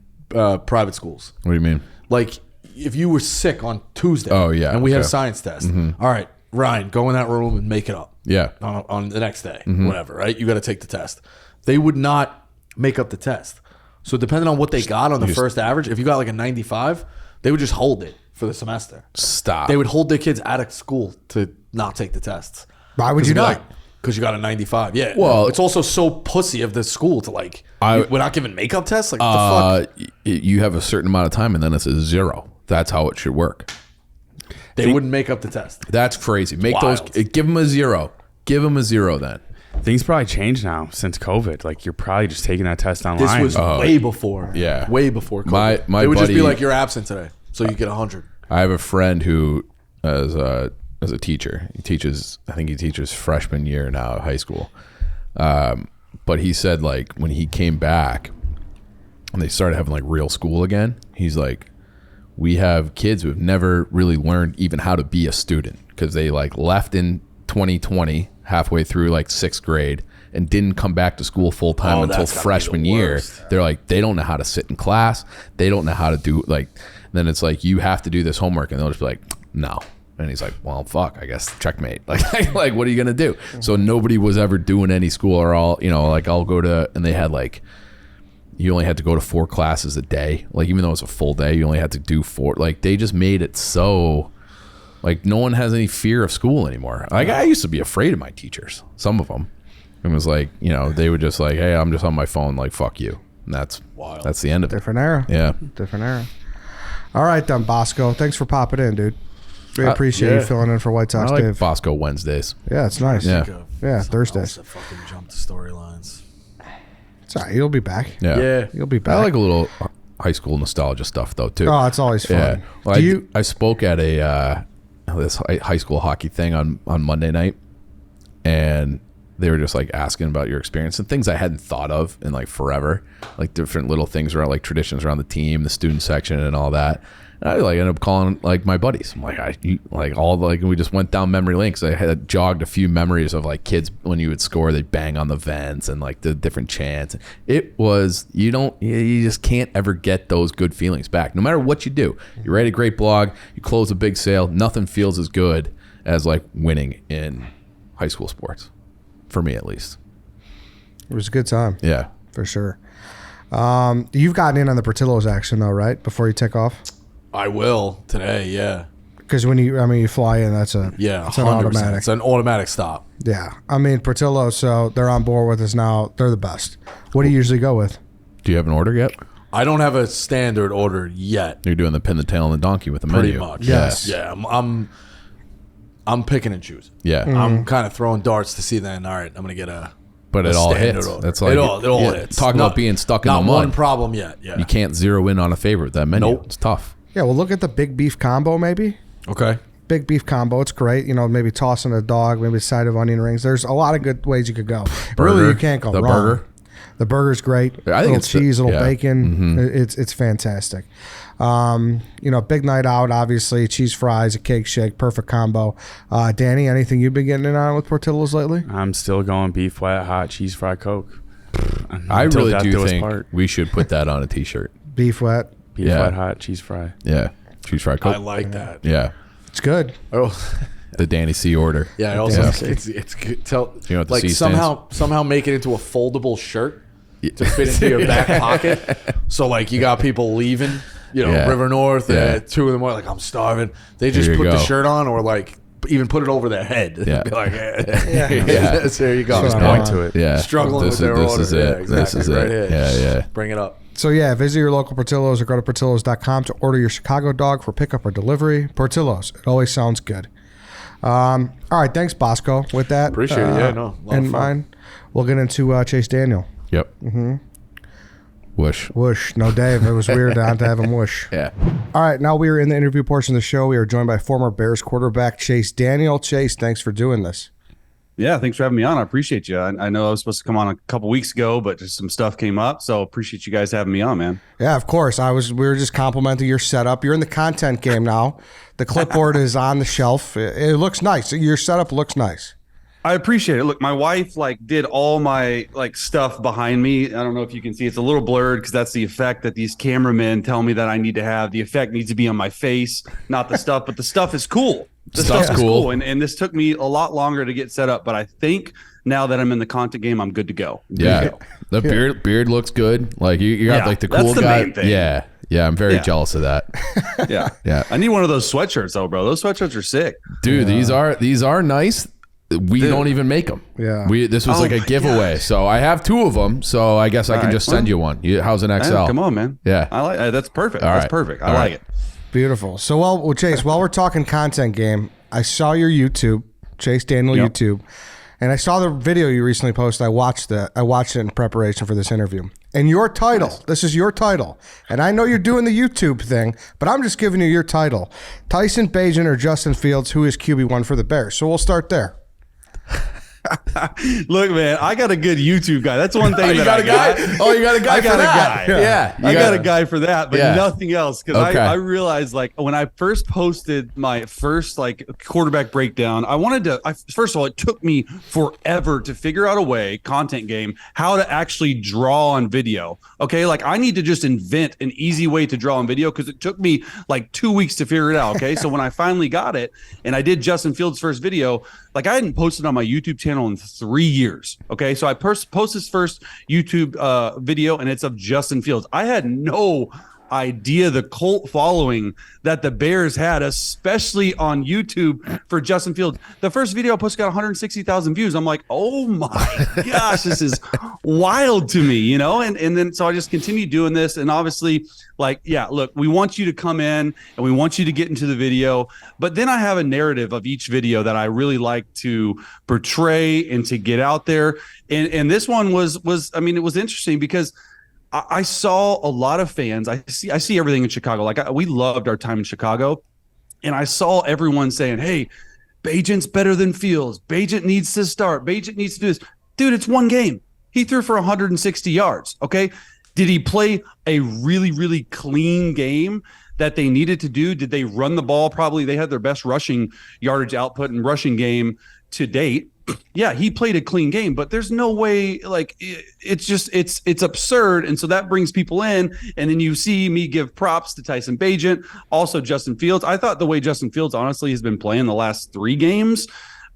private schools. What do you mean? Like, if you were sick on Tuesday, Oh, yeah, and we had a okay. science test, all right, Ryan, go in that room and make it up. Yeah. On the next day, whatever, right? You got to take the test. They would not make up the test. So depending on what they got on the first average, if you got like a 95, they would just hold it for the semester. Stop. They would hold their kids out of school to not take the tests. Why would you not? Because you got a 95. Yeah. Well- it's also so pussy of the school to like, we're not giving makeup tests? Like, what the fuck? You have a certain amount of time, and then it's a 0. That's how it should work. They wouldn't make up the test. That's crazy. Make Wild. those. Give them a 0. Give them a 0 then. Things probably changed now since COVID. Like, you're probably just taking that test online. This was way before. yeah. Way before COVID. My It would just be buddy- like, you're absent today. So you get 100. I have a friend who, as a teacher, I think he teaches freshman year now at high school. But he said, like, when he came back and they started having like real school again, he's like, we have kids who have never really learned even how to be a student because they like left in 2020 halfway through like 6th grade and didn't come back to school full time Oh, until that's gotta be freshman the year. worst. They're like, they don't know how to sit in class. They don't know how to do like, then it's like, you have to do this homework. And they'll just be like, no. And he's like, well, fuck, I guess checkmate. Like what are you going to do? So nobody was ever doing any school or all, like I'll go to, and they had like, you only had to go to 4 classes a day. Like, even though it was a full day, you only had to do 4. Like, they just made it so, like, no one has any fear of school anymore. Like, I used to be afraid of my teachers, some of them. It was like, they would just like, hey, I'm just on my phone, like, fuck you. And that's Wild. That's the end of it. Different era. Yeah. Different era. All right, then, Bosco. Thanks for popping in, dude. We appreciate you filling in for White I Sox like Dave. Bosco Wednesdays. Yeah, it's nice. Yeah. Yeah, Something Thursdays. else that fucking jumped the storylines. It's all right. You'll be back. Yeah. Yeah. You'll be back. I like a little high school nostalgia stuff, though, too. Oh, it's always fun. Yeah. Well, Do you? I spoke at a this high school hockey thing on Monday night, and they were just like asking about your experience and things I hadn't thought of in like forever, like different little things around like traditions around the team, the student section, and all that. And I like ended up calling like my buddies. I'm like, we just went down memory lane because I had jogged a few memories of like kids when you would score, they'd bang on the vents and like the different chants. It was, you just can't ever get those good feelings back. No matter what you do, you write a great blog, you close a big sale, nothing feels as good as like winning in high school sports, for me at least. It was a good time. Yeah. For sure. You've gotten in on the Portillo's action, though, right? Before you take off? I will today, yeah. Because when you fly in, it's an 100%. automatic. It's an automatic stop. Yeah. I mean, Portillo, so they're on board with us now. They're the best. What do you usually go with? Do you have an order yet? I don't have a standard order yet. You're doing the pin, the tail, and the donkey with the Pretty menu. much. Yes. Yeah. I'm picking and choosing. Yeah. I'm kind of throwing darts to see then, all right, I'm going to get a But it a all standard hits. order. That's like it all yeah, hits. talking about being stuck in not the mud. one problem yet. Yeah. You can't zero in on a favorite with that menu. Nope. It's tough. Yeah, well, look at the big beef combo, maybe. Okay. big beef combo. It's great. Maybe tossing a dog, maybe a side of onion rings. There's a lot of good ways you could go. Really, you can't go the wrong. burger. The burger's great. I think little it's cheese, little bacon. Mm-hmm. It's fantastic. Big night out, obviously. Cheese fries, a cake shake, perfect combo. Danny, anything you've been getting in on with Portillo's lately? I'm still going beef wet, hot, cheese fry, Coke. I Until really death do do us think part. we should put that on a T-shirt. Beef wet. Beef Yeah. wet, hot, cheese fry. Yeah, cheese fry Coke. I like that. Yeah, It's good. Oh, the Danny C order. yeah. I also Yeah. it's good. You know what the Like C somehow make it into a foldable shirt to fit into your back pocket. So like you got people leaving, Yeah. River North Yeah. at 2 a.m. like I'm starving. They just Here you put the go. shirt on or like even put it over their head. Yeah. Be like, Yeah. so there you go. Just Point to it. Yeah, Struggling this with their is, this order. is Yeah, it. exactly. This is Right it. here. Yeah. Bring it up. So yeah, visit your local Portillo's or go to portillos.com to order your Chicago dog for pickup or delivery. Portillo's, it always sounds good. All right, thanks Bosco. With that, Appreciate it. Yeah, no, a lot in of fun. mind, we'll get into Chase Daniel. Yep. Mm-hmm. Whoosh. Whoosh. No, Dave. It was weird not to have him whoosh. Yeah. All right, now we are in the interview portion of the show. We are joined by former Bears quarterback Chase Daniel. Chase, thanks for doing this. Yeah, thanks for having me on. I appreciate you. I know I was supposed to come on a couple weeks ago, but just some stuff came up, so appreciate you guys having me on, man. Yeah, of course. We were just complimenting your setup. You're in the content game now. The clipboard is on the shelf. It looks nice. Your setup looks nice. I appreciate it. Look, my wife did all my stuff behind me. I don't know if you can see. It's a little blurred because that's the effect that these cameramen tell me that I need to have. The effect needs to be on my face, not the stuff. But the stuff is cool. The Stuff's stuff is cool. cool. And this took me a lot longer to get set up. But I think now that I'm in the content game, I'm good to go. Yeah. The beard looks good. Like you got Yeah, like the that's cool the guy. main thing. Yeah. Yeah. I'm very Yeah. jealous of that. Yeah. Yeah. I need one of those sweatshirts though, bro. Those sweatshirts are sick. Dude, these are nice. We don't even make them. Yeah. This was Oh like a my giveaway. gosh. So I have 2 of them. So I guess I can right. just send you one. How's an XL? Hey, come on, man. Yeah. I like that's perfect. All That's right. perfect. I All like right. it. Beautiful. So, well, Chase, while we're talking content game, I saw your YouTube, Chase Daniel Yep. YouTube, and I saw the video you recently posted. I watched it in preparation for this interview. And your title, this is your title. And I know you're doing the YouTube thing, but I'm just giving you your title. Tyson Bagent or Justin Fields, who is QB1 for the Bears? So we'll start there. Look, man, I got a good YouTube guy. That's one thing You that got I a guy? got. Oh, you got a guy I for got a that. guy. Yeah. I got a guy for that, but Yeah. nothing else. Because Okay. I realized when I first posted my first quarterback breakdown, I wanted to. First of all, it took me forever to figure out a way, content game, how to actually draw on video. Okay, I need to just invent an easy way to draw on video because it took me 2 weeks to figure it out. Okay, so when I finally got it and I did Justin Fields' first video, I hadn't posted on my YouTube channel in 3 years. Okay, so I post his first YouTube video, and it's of Justin Fields. I had no idea the cult following that the Bears had, especially on YouTube for Justin Fields. The first video I posted got 160,000 views. I'm like, oh my gosh, this is wild to me, And then so I just continued doing this, and obviously, look, we want you to come in and we want you to get into the video, but then I have a narrative of each video that I really like to portray and to get out there. And this one was it was interesting because I saw a lot of fans. I see everything in Chicago. We loved our time in Chicago, and I saw everyone saying, "Hey, Bagent's better than Fields. Bagent needs to start. Bagent needs to do this." Dude, it's one game. He threw for 160 yards. Okay, did he play a really, really clean game that they needed to do? Did they run the ball? Probably they had their best rushing yardage output and rushing game to date. Yeah, he played a clean game, but there's no way, it's absurd. And so that brings people in. And then you see me give props to Tyson Bagent, also Justin Fields. I thought the way Justin Fields honestly has been playing the last 3 games,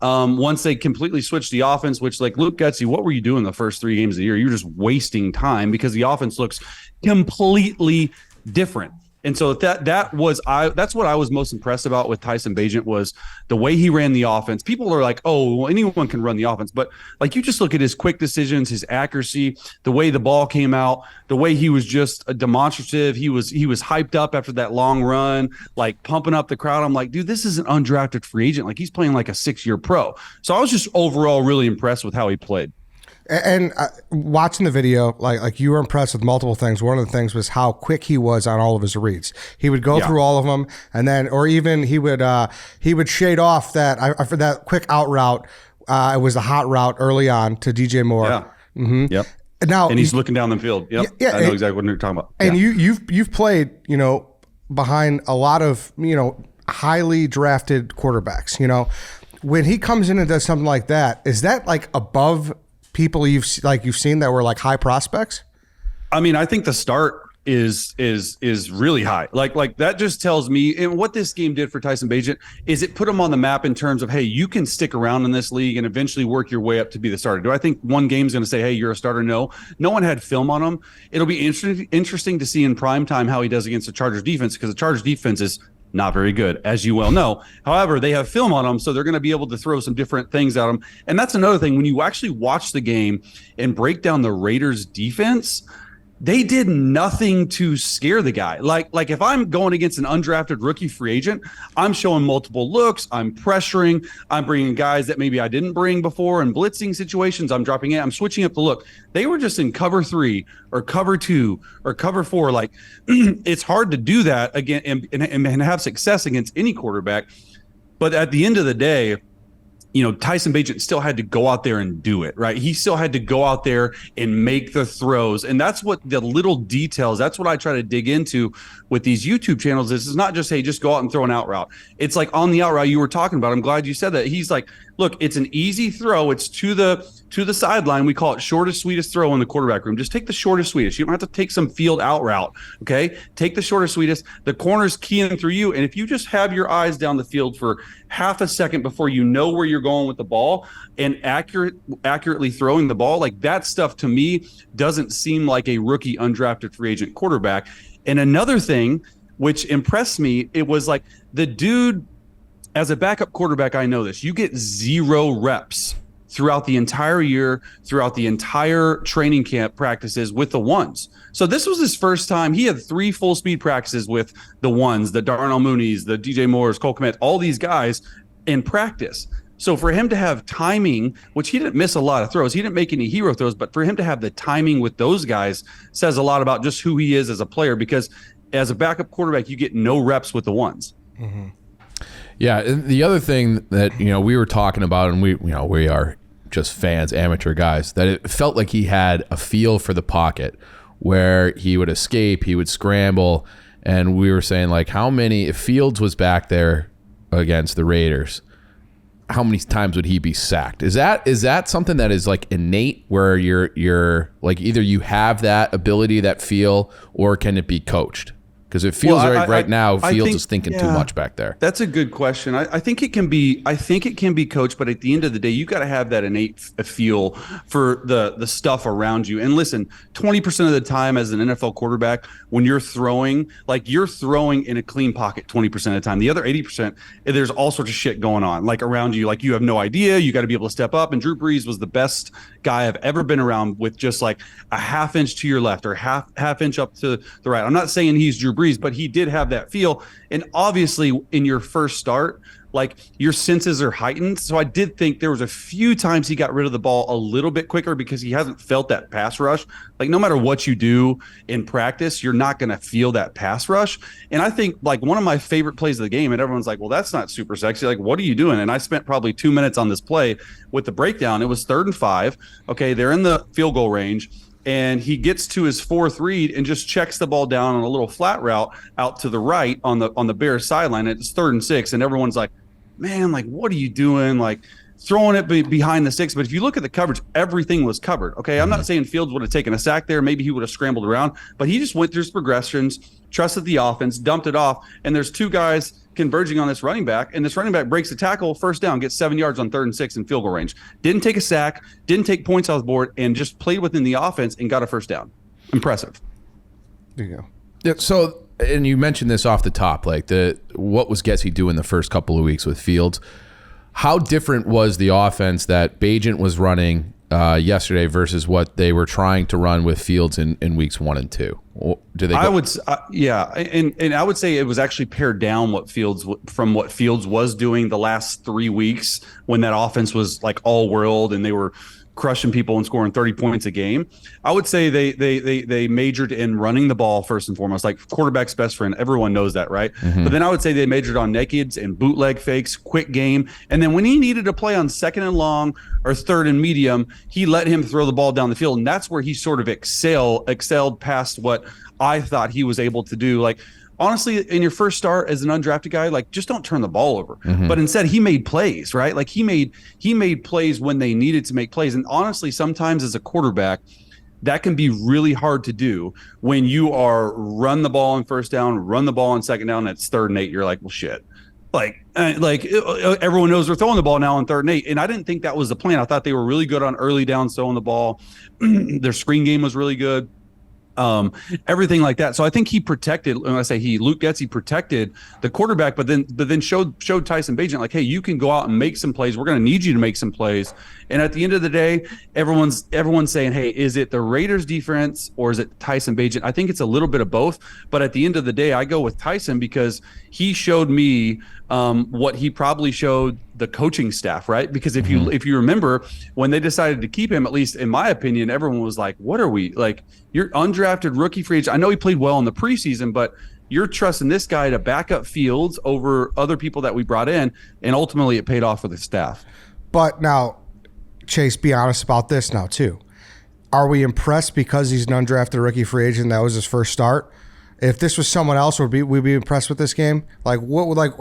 once they completely switched the offense, which Luke Getsy, what were you doing the first 3 games of the year? You were just wasting time because the offense looks completely different. And so that's what I was most impressed about with Tyson Bagent was the way he ran the offense. People are like, oh, well, anyone can run the offense. But you just look at his quick decisions, his accuracy, the way the ball came out, the way he was just a demonstrative. He was hyped up after that long run, pumping up the crowd. I'm like, dude, this is an undrafted free agent. He's playing like a 6-year pro. So I was just overall really impressed with how he played. And watching the video, like you were impressed with multiple things. One of the things was how quick he was on all of his reads. He would go through all of them, and then, or even he would shade off that for that quick out route. It was the hot route early on to DJ Moore. Yeah. Mm-hmm. Yep. Now, and he's looking down the field. Yep. Yeah, I know exactly what you're talking about. And you've played, behind a lot of, highly drafted quarterbacks. When he comes in and does something like that, is that like above people you've seen that were like high prospects? I mean, I think the start is really high. Like that just tells me, and what this game did for Tyson Bagent is it put him on the map in terms of, hey, you can stick around in this league and eventually work your way up to be the starter. Do I think one game's going to say, hey, you're a starter? No one had film on him. It'll be interesting to see in prime time how he does against the Chargers defense, because the Chargers defense is not very good, as you well know. However, they have film on them, so they're going to be able to throw some different things at them. And that's another thing. When you actually watch the game and break down the Raiders defense, they did nothing to scare the guy. Like if I'm going against an undrafted rookie free agent, I'm showing multiple looks, I'm pressuring, I'm bringing guys that maybe I didn't bring before in blitzing situations, I'm dropping in, I'm switching up the look. They were just in cover 3 or cover 2 or cover 4. Like it's hard to do that again and have success against any quarterback. But at the end of the day, Tyson Bagent still had to go out there and do it, right? He still had to go out there and make the throws. And that's what the little details, that's what I try to dig into with these YouTube channels. This is not just, hey, just go out and throw an out route. It's like on the out route you were talking about. I'm glad you said that. He's like, look, it's an easy throw. It's to the sideline. We call it shortest, sweetest throw in the quarterback room. Just take the shortest, sweetest. You don't have to take some field out route, okay? Take the shortest, sweetest. The corner's keying through you, and if you just have your eyes down the field for half a second before you know where you're going with the ball and accurately throwing the ball, like that stuff to me doesn't seem like a rookie undrafted free agent quarterback. And another thing which impressed me, it was like the dude, as a backup quarterback, I know this, you get 0 reps throughout the entire year, throughout the entire training camp practices with the ones. So this was his first time. He had 3 full speed practices with the ones, the Darnell Mooney's, the DJ Moores, Cole Kmet, all these guys in practice. So for him to have timing, which he didn't miss a lot of throws, he didn't make any hero throws, but for him to have the timing with those guys says a lot about just who he is as a player, because as a backup quarterback, you get no reps with the ones. Mm-hmm. Yeah, and the other thing that we were talking about, and we are just fans, amateur guys, that it felt like he had a feel for the pocket where he would escape, he would scramble, and we were saying like if Fields was back there against the Raiders, how many times would he be sacked? Is that something that is like innate, where you're like either you have that ability, that feel, or can it be coached? Because it feels right now Fields is thinking too much back there. That's a good question. I think it can be. I think it can be coached, but at the end of the day, you got to have that innate feel for the stuff around you. And listen, 20% of the time as an NFL quarterback, when you're throwing in a clean pocket 20% of the time. The other 80%, there's all sorts of shit going on, like around you. Like you have no idea. You got to be able to step up. And Drew Brees was the best guy I've ever been around, with just like a half inch to your left or half inch up to the right. I'm not saying he's Drew Brees, but he did have that feel. And obviously in your first start, like your senses are heightened. So I did think there was a few times he got rid of the ball a little bit quicker because he hasn't felt that pass rush. Like no matter what you do in practice, you're not going to feel that pass rush. And I think like one of my favorite plays of the game, and everyone's like, well, that's not super sexy. Like, what are you doing? And I spent probably 2 minutes on this play with the breakdown. It was 3rd and 5. Okay. They're in the field goal range. And he gets to his 4th read and just checks the ball down on a little flat route out to the right on the Bears sideline. It's 3rd and 6, and everyone's like, man, like, what are you doing? Like, throwing it behind the 6. But if you look at the coverage, everything was covered. Okay, I'm not saying Fields would have taken a sack there. Maybe he would have scrambled around. But he just went through his progressions, trusted the offense, dumped it off, and there's 2 guys converging on this running back, and this running back breaks the tackle, first down, gets 7 yards on 3rd and 6 in field goal range. Didn't take a sack, didn't take points off the board, and just played within the offense and got a first down. Impressive. There you go. Yeah, so, and you mentioned this off the top, like what was Gessie doing the first couple of weeks with Fields? How different was the offense that Bagent was running yesterday versus what they were trying to run with Fields in weeks 1 and 2? Do they? I would say it was actually pared down from what Fields was doing the last 3 weeks when that offense was like all world and they were crushing people and scoring 30 points a game. I would say they majored in running the ball first and foremost, like quarterback's best friend. Everyone knows that, right? But then I would say they majored on nakeds and bootleg fakes, quick game. And then when he needed to play on second and long or third and medium, he let him throw the ball down the field. And that's where he sort of excelled past what I thought he was able to do. Like, honestly, in your first start as an undrafted guy, like, just don't turn the ball over. But instead, he made plays, right? Like, he made plays when they needed to make plays. And honestly, sometimes as a quarterback, that can be really hard to do when you are run the ball on first down, run the ball on second down, that's 3rd and 8. You're like, well, shit. Like everyone knows they're throwing the ball now on 3rd and 8. And I didn't think that was the plan. I thought they were really good on early downs throwing the ball. Their screen game was really good. Everything like that. So I think he protected, when I say Luke Getsy protected the quarterback, but then showed Tyson Bagent, like, hey, you can go out and make some plays. We're going to need you to make some plays. And at the end of the day, everyone's saying, hey, is it the Raiders defense or is it Tyson Bagent? I think it's a little bit of both. But at the end of the day, I go with Tyson because he showed me what he probably showed the coaching staff, right? Because if you remember, when they decided to keep him, at least in my opinion, everyone was like, what are we, like, you're undrafted rookie free agent. I know he played well in the preseason, but you're trusting this guy to back up Fields over other people that we brought in, and ultimately it paid off for the staff. But now, Chase, be honest about this now too. Are we impressed because he's an undrafted rookie free agent? That was his first start. If this was someone else, would we be impressed with this game? Like, what? Like,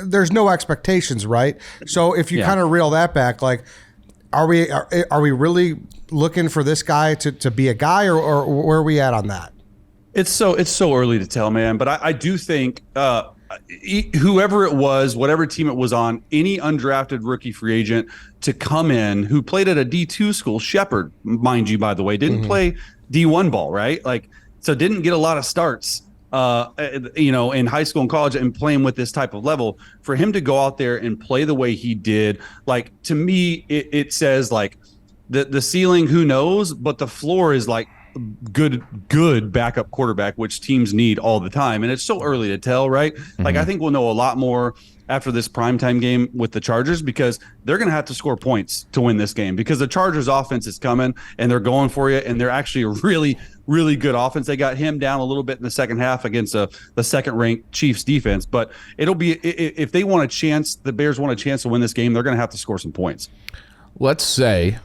there's no expectations, right? So if you kind of reel that back, like, are we really looking for this guy to be a guy, or where are we at on that? It's so early to tell, man. But I do think whoever it was, whatever team it was on, any undrafted rookie free agent to come in who played at a D2 school, Shepherd, mind you, by the way, didn't play D1 ball, right? Like, so didn't get a lot of starts, in high school and college and playing with this type of level. For him to go out there and play the way he did, like, to me, it says, like, the ceiling, who knows, but the floor is like good backup quarterback, which teams need all the time. And it's so early to tell, right? Like, I think we'll know a lot more after this primetime game with the Chargers, because they're going to have to score points to win this game, because the Chargers offense is coming and they're going for you. And they're actually a really, really good offense. They got him down a little bit in the second half against the second ranked Chiefs defense, but it'll be, if they want a chance, the Bears want a chance to win this game, they're going to have to score some points. Let's say,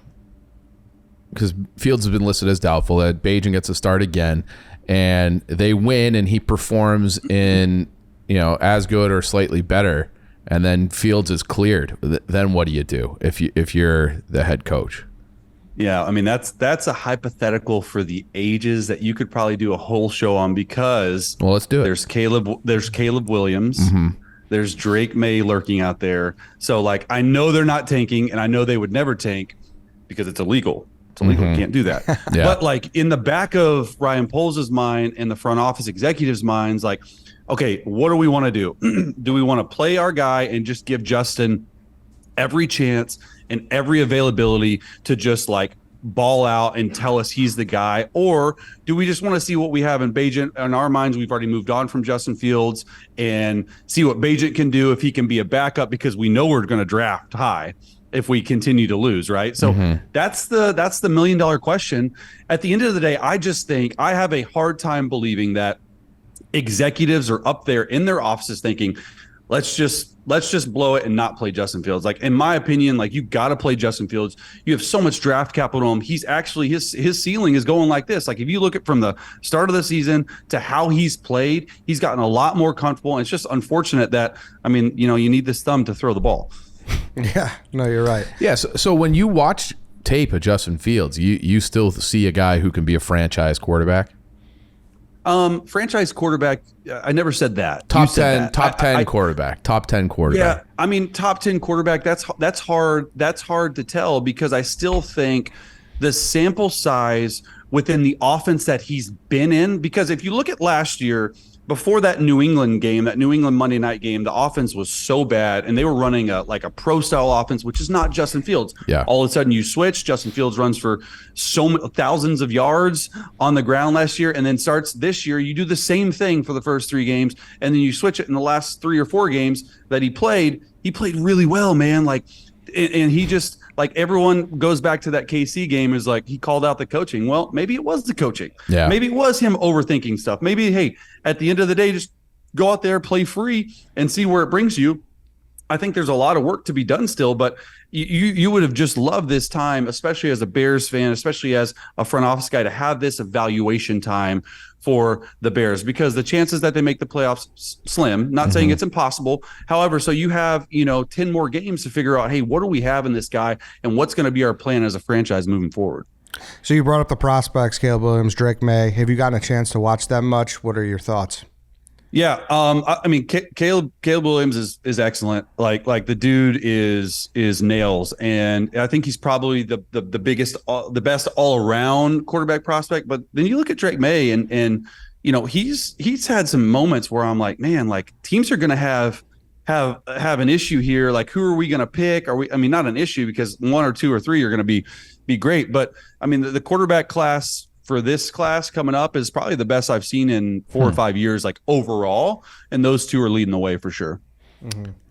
because Fields has been listed as doubtful, that Bagent gets a start again and they win and he performs in, as good or slightly better, and then Fields is cleared. Then what do you do if you're the head coach? Yeah, I mean, that's a hypothetical for the ages that you could probably do a whole show on, because let's do it. There's Caleb Williams. There's Drake May lurking out there. So, like, I know they're not tanking, and I know they would never tank because it's illegal. It's illegal. You can't do that. Yeah. But, like, in the back of Ryan Poles' mind and the front office executives' minds, like, okay, what do we want to do? Do we want to play our guy and just give Justin every chance and every availability to just, like, ball out and tell us he's the guy? Or do we just want to see what we have in Bagent? In our minds, we've already moved on from Justin Fields, and see what Bagent can do, if he can be a backup, because we know we're going to draft high if we continue to lose, right? So that's the $1 million question. At the end of the day, I just think I have a hard time believing that executives are up there in their offices thinking, let's just blow it and not play Justin Fields. Like, in my opinion, like, you got to play Justin Fields. You have so much draft capital on him. He's actually, his ceiling is going like this. Like, if you look at from the start of the season to how he's played, he's gotten a lot more comfortable. And it's just unfortunate that, I mean, you need this thumb to throw the ball. Yeah, no, you're right. Yeah, so when you watch tape of Justin Fields, you still see a guy who can be a franchise quarterback? Franchise quarterback, I never said that. Top 10 quarterback. Top 10 quarterback. Yeah, I mean, top 10 quarterback, that's hard to tell, because I still think the sample size within the offense that he's been in, because if you look at last year, before that New England game, that New England Monday night game, the offense was so bad, and they were running a pro-style offense, which is not Justin Fields. Yeah. All of a sudden, you switch. Justin Fields runs for thousands of yards on the ground last year, and then starts this year. You do the same thing for the first 3 games, and then you switch it in the last 3 or 4 games that he played really well, man. Like, and he just, like, everyone goes back to that KC game, is like he called out the coaching. Well, maybe it was the coaching. Yeah. Maybe it was him overthinking stuff. Maybe, hey, at the end of the day, just go out there, play free, and see where it brings you. I think there's a lot of work to be done still, but you would have just loved this time, especially as a Bears fan, especially as a front office guy, to have this evaluation time for the Bears, because the chances that they make the playoffs slim. Not saying it's impossible. However, so you have 10 more games to figure out, hey, what do we have in this guy, and what's going to be our plan as a franchise moving forward. So you brought up the prospects, Caleb Williams, Drake May. Have you gotten a chance to watch them much? What are your thoughts? Yeah, I mean, Caleb Williams is excellent. Like the dude is nails, and I think he's probably the biggest, the best all around quarterback prospect. But then you look at Drake May, and he's had some moments where I'm like, man, like teams are going to have an issue here. Like, who are we going to pick? I mean, not an issue, because 1 or 2 or 3 are going to be great. But I mean, the quarterback class for this class coming up is probably the best I've seen in 4 or 5 years, like overall. And those two are leading the way for sure.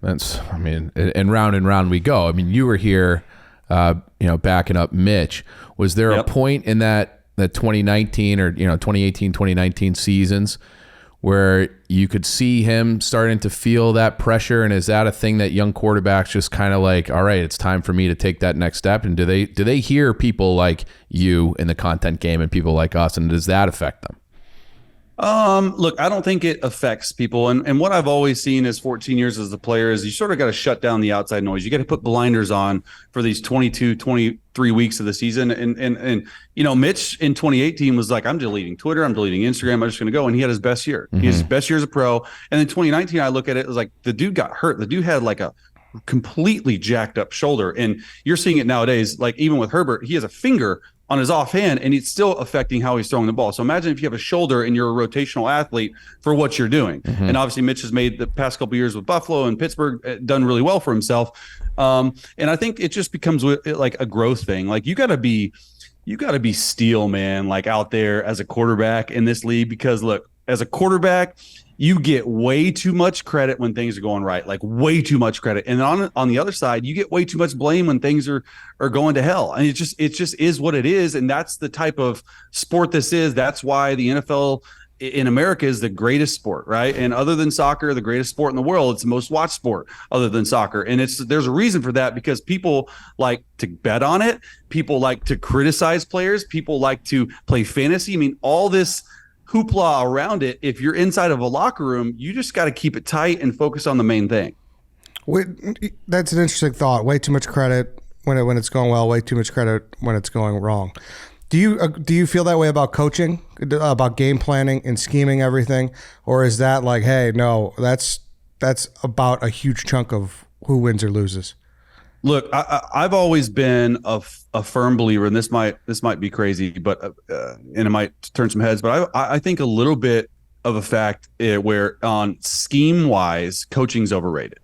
That's, I mean, and round we go. I mean, you were here, backing up Mitch. Was there a point in that 2019 or 2018, 2019 seasons where you could see him starting to feel that pressure? And is that a thing that young quarterbacks just kind of like, all right, it's time for me to take that next step? And do they hear people like you in the content game and people like us, and does that affect them? Look, I don't think it affects people. And what I've always seen as 14 years as a player is you sort of got to shut down the outside noise. You got to put blinders on for these 22, 23 weeks of the season. And Mitch in 2018 was like, I'm deleting Twitter, I'm deleting Instagram, I'm just going to go. And he had his best year. He had his best year as a pro. And then 2019, I look at it, it was like the dude got hurt. The dude had like a completely jacked up shoulder. And you're seeing it nowadays, like even with Herbert, he has a finger on his offhand, and it's still affecting how he's throwing the ball. So imagine if you have a shoulder and you're a rotational athlete for what you're doing. And obviously Mitch has made the past couple of years with Buffalo and Pittsburgh done really well for himself. And I think it just becomes like a growth thing. Like you got to be steel, man, like out there as a quarterback in this league, because look, as a quarterback, you get way too much credit when things are going right, like way too much credit. And on the other side, you get way too much blame when things are going to hell. And it just is what it is. And that's the type of sport this is. That's why the NFL in America is the greatest sport, right? And other than soccer, the greatest sport in the world, it's the most watched sport other than soccer. And there's a reason for that, because people like to bet on it. People like to criticize players. People like to play fantasy. I mean, all this hoopla around it. If you're inside of a locker room, you just got to keep it tight and focus on the main thing. That's an interesting thought. Way too much credit when it's going well. Way too much credit when it's going wrong. Do you feel that way about coaching, about game planning and scheming everything, or is that like, hey, no, that's about a huge chunk of who wins or loses? Look, I've always been a firm believer, and this might be crazy, but and it might turn some heads, but I think a little bit of a fact where on scheme wise, coaching's overrated.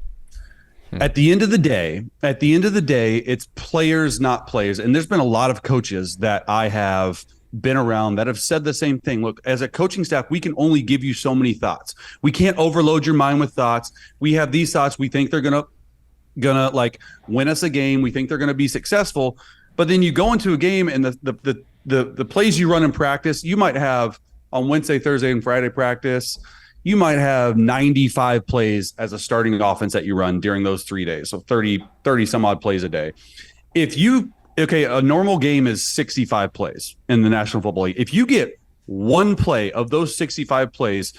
At the end of the day, it's players, not players. And there's been a lot of coaches that I have been around that have said the same thing. Look, as a coaching staff, we can only give you so many thoughts. We can't overload your mind with thoughts. We have these thoughts. We think they're gonna like win us a game. We think they're gonna be successful. But then you go into a game, and the plays you run in practice, you might have on Wednesday, Thursday, and Friday practice, you might have 95 plays as a starting offense that you run during those 3 days. So 30 some odd plays a day. A normal game is 65 plays in the National Football League. If you get one play of those 65 plays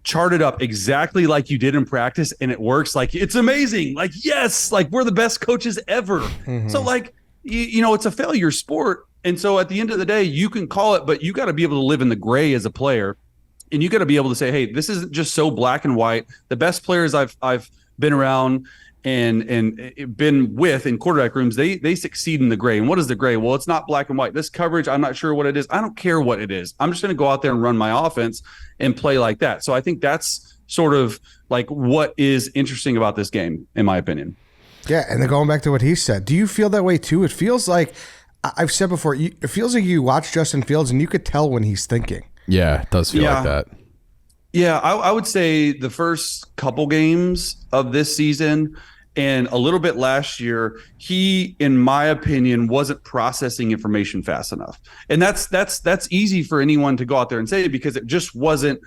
charted up exactly like you did in practice and it works, like it's amazing. Like, yes, like we're the best coaches ever. Mm-hmm. So like, it's a failure sport. And so at the end of the day, you can call it, but you got to be able to live in the gray as a player. And you got to be able to say, hey, this isn't just so black and white. The best players I've been around and been with in quarterback rooms, they succeed in the gray. And what is the gray? Well, it's not black and white. This coverage, I'm not sure what it is. I don't care what it is. I'm just going to go out there and run my offense and play like that. So I think that's sort of like what is interesting about this game, in my opinion. Yeah, and then going back to what he said, do you feel that way too? It feels like, I've said before, it feels like you watch Justin Fields and you could tell when he's thinking. Yeah, it does feel like that. Yeah, I would say the first couple games of this season, And a little bit last year, he, in my opinion, wasn't processing information fast enough. And that's easy for anyone to go out there and say, because it just wasn't,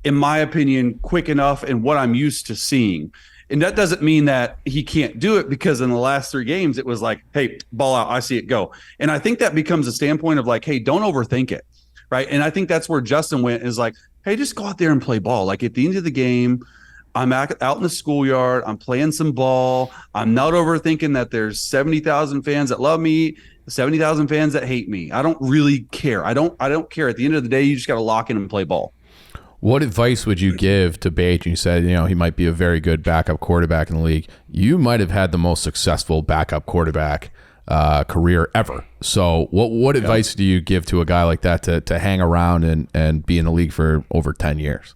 in my opinion, quick enough and what I'm used to seeing. And that doesn't mean that he can't do it, because in the last 3 games, it was like, hey, ball out, I see it, go. And I think that becomes a standpoint of like, hey, don't overthink it, right? And I think that's where Justin went, is like, hey, just go out there and play ball. Like at the end of the game, I'm out in the schoolyard, I'm playing some ball. I'm not overthinking that there's 70,000 fans that love me, 70,000 fans that hate me. I don't really care. I don't care. At the end of the day, you just got to lock in and play ball. What advice would you give to Bagent? You said, he might be a very good backup quarterback in the league. You might have had the most successful backup quarterback career ever. So what advice do you give to a guy like that to hang around and be in the league for over 10 years?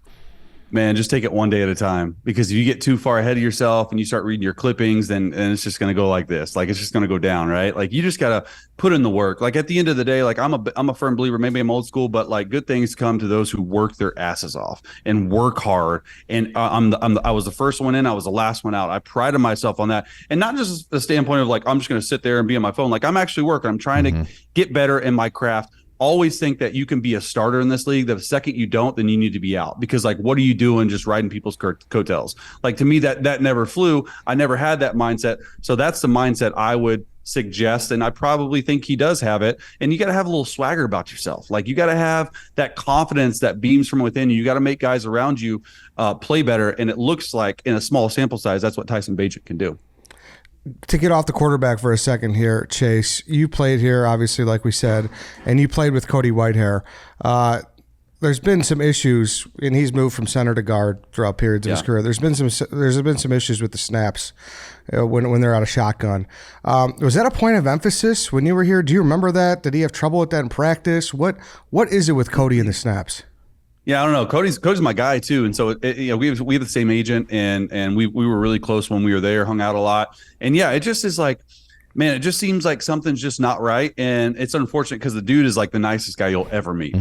Man, just take it one day at a time, because if you get too far ahead of yourself and you start reading your clippings, then it's just going to go like this. Like, it's just going to go down, right? Like, you just got to put in the work. Like, at the end of the day, like, I'm a firm believer, maybe I'm old school, but like, good things come to those who work their asses off and work hard. And I was the first one in, I was the last one out. I prided myself on that. And not just the standpoint of like, I'm just going to sit there and be on my phone. Like, I'm actually working. I'm trying to get better in my craft. Always think that you can be a starter in this league. The second you don't, then you need to be out, because like, what are you doing just riding people's coattails? Like, to me, that never flew. I never had that mindset. So that's the mindset I would suggest. And I probably think he does have it. And you got to have a little swagger about yourself. Like, you got to have that confidence that beams from within you. You got to make guys around you play better. And it looks like, in a small sample size, that's what Tyson Bagent can do. To get off the quarterback for a second here, Chase, you played here, obviously, like we said, and you played with Cody Whitehair. There's been some issues, and he's moved from center to guard throughout periods of his career. There's been some issues with the snaps when they're out of shotgun. Was that a point of emphasis when you were here? Do you remember that? Did he have trouble with that in practice? What is it with Cody and the snaps? Yeah, I don't know. Cody's my guy too, and so we have the same agent, and we were really close when we were there, hung out a lot, and yeah, it just is like, man, it just seems like something's just not right, and it's unfortunate because the dude is like the nicest guy you'll ever meet.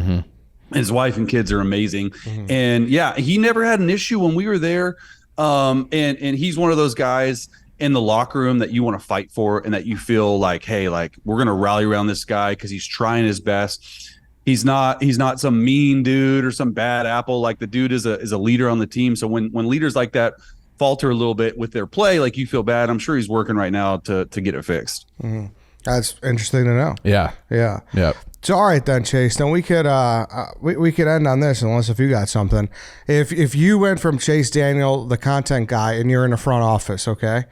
His wife and kids are amazing, and yeah, he never had an issue when we were there, and he's one of those guys in the locker room that you want to fight for, and that you feel like, hey, like, we're gonna rally around this guy because he's trying his best. He's not some mean dude or some bad apple. Like, the dude is a leader on the team. So when leaders like that falter a little bit with their play, like, you feel bad. I'm sure he's working right now to get it fixed. That's interesting to know. Yeah. So all right then, Chase. Then we could we could end on this, unless if you got something. If you went from Chase Daniel, the content guy, and you're in the front office, okay,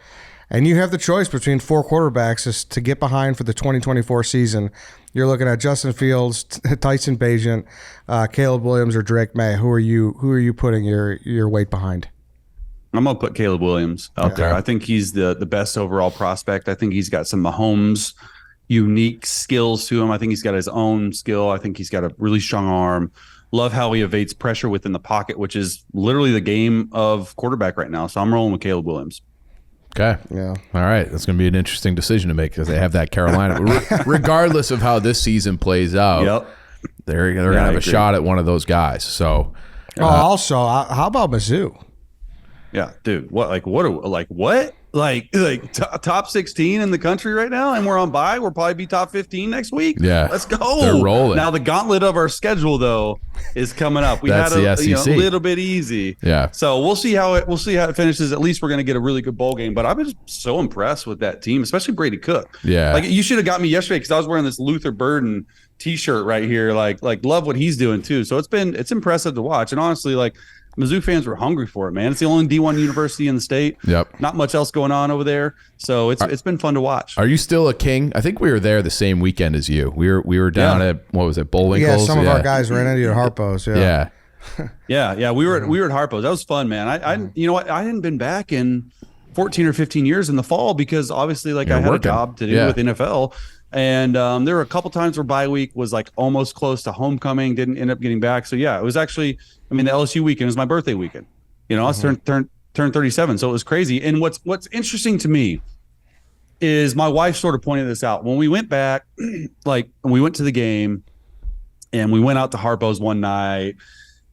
and you have the choice between 4 quarterbacks is to get behind for the 2024 season. You're looking at Justin Fields, Tyson Bagent, Caleb Williams, or Drake May. Who are you putting your weight behind? I'm gonna put Caleb Williams out there. I think he's the best overall prospect. I think he's got some Mahomes unique skills to him. I think he's got his own skill. I think he's got a really strong arm. Love how he evades pressure within the pocket, which is literally the game of quarterback right now. So I'm rolling with Caleb Williams. Okay. Yeah. All right. That's going to be an interesting decision to make, because they have that Carolina. Regardless of how this season plays out, they're going to have a shot at one of those guys. So, also, how about Mizzou? Yeah, dude. Top 16 in the country right now, and we're on bye. We'll probably be top 15 next week. Yeah, let's go. They're rolling. Now the gauntlet of our schedule though is coming up. We That's had the a SEC. little bit easy. Yeah. So we'll see how it finishes. At least we're going to get a really good bowl game. But I've been so impressed with that team, especially Brady Cook. Yeah. Like, you should have got me yesterday because I was wearing this Luther Burden T-shirt right here. Like love what he's doing too. So it's impressive to watch. And honestly, like, Mizzou fans were hungry for it, man. It's the only D1 university in the state. Yep. Not much else going on over there. So it's been fun to watch. Are you still a King? I think we were there the same weekend as you. We were down at, what was it, Bullwinkle's? Yeah, some of our guys ran into at Harpo's. Yeah. Yeah. We were at Harpo's. That was fun, man. I you know what? I hadn't been back in 14 or 15 years in the fall because obviously, like, I had a job to do with NFL. And there were a couple times where bye week was like almost close to homecoming, didn't end up getting back. So yeah, it was actually, the LSU weekend was my birthday weekend. I was turned 37, so it was crazy. And what's interesting to me is my wife sort of pointed this out when we went back, like, we went to the game and we went out to Harpo's one night.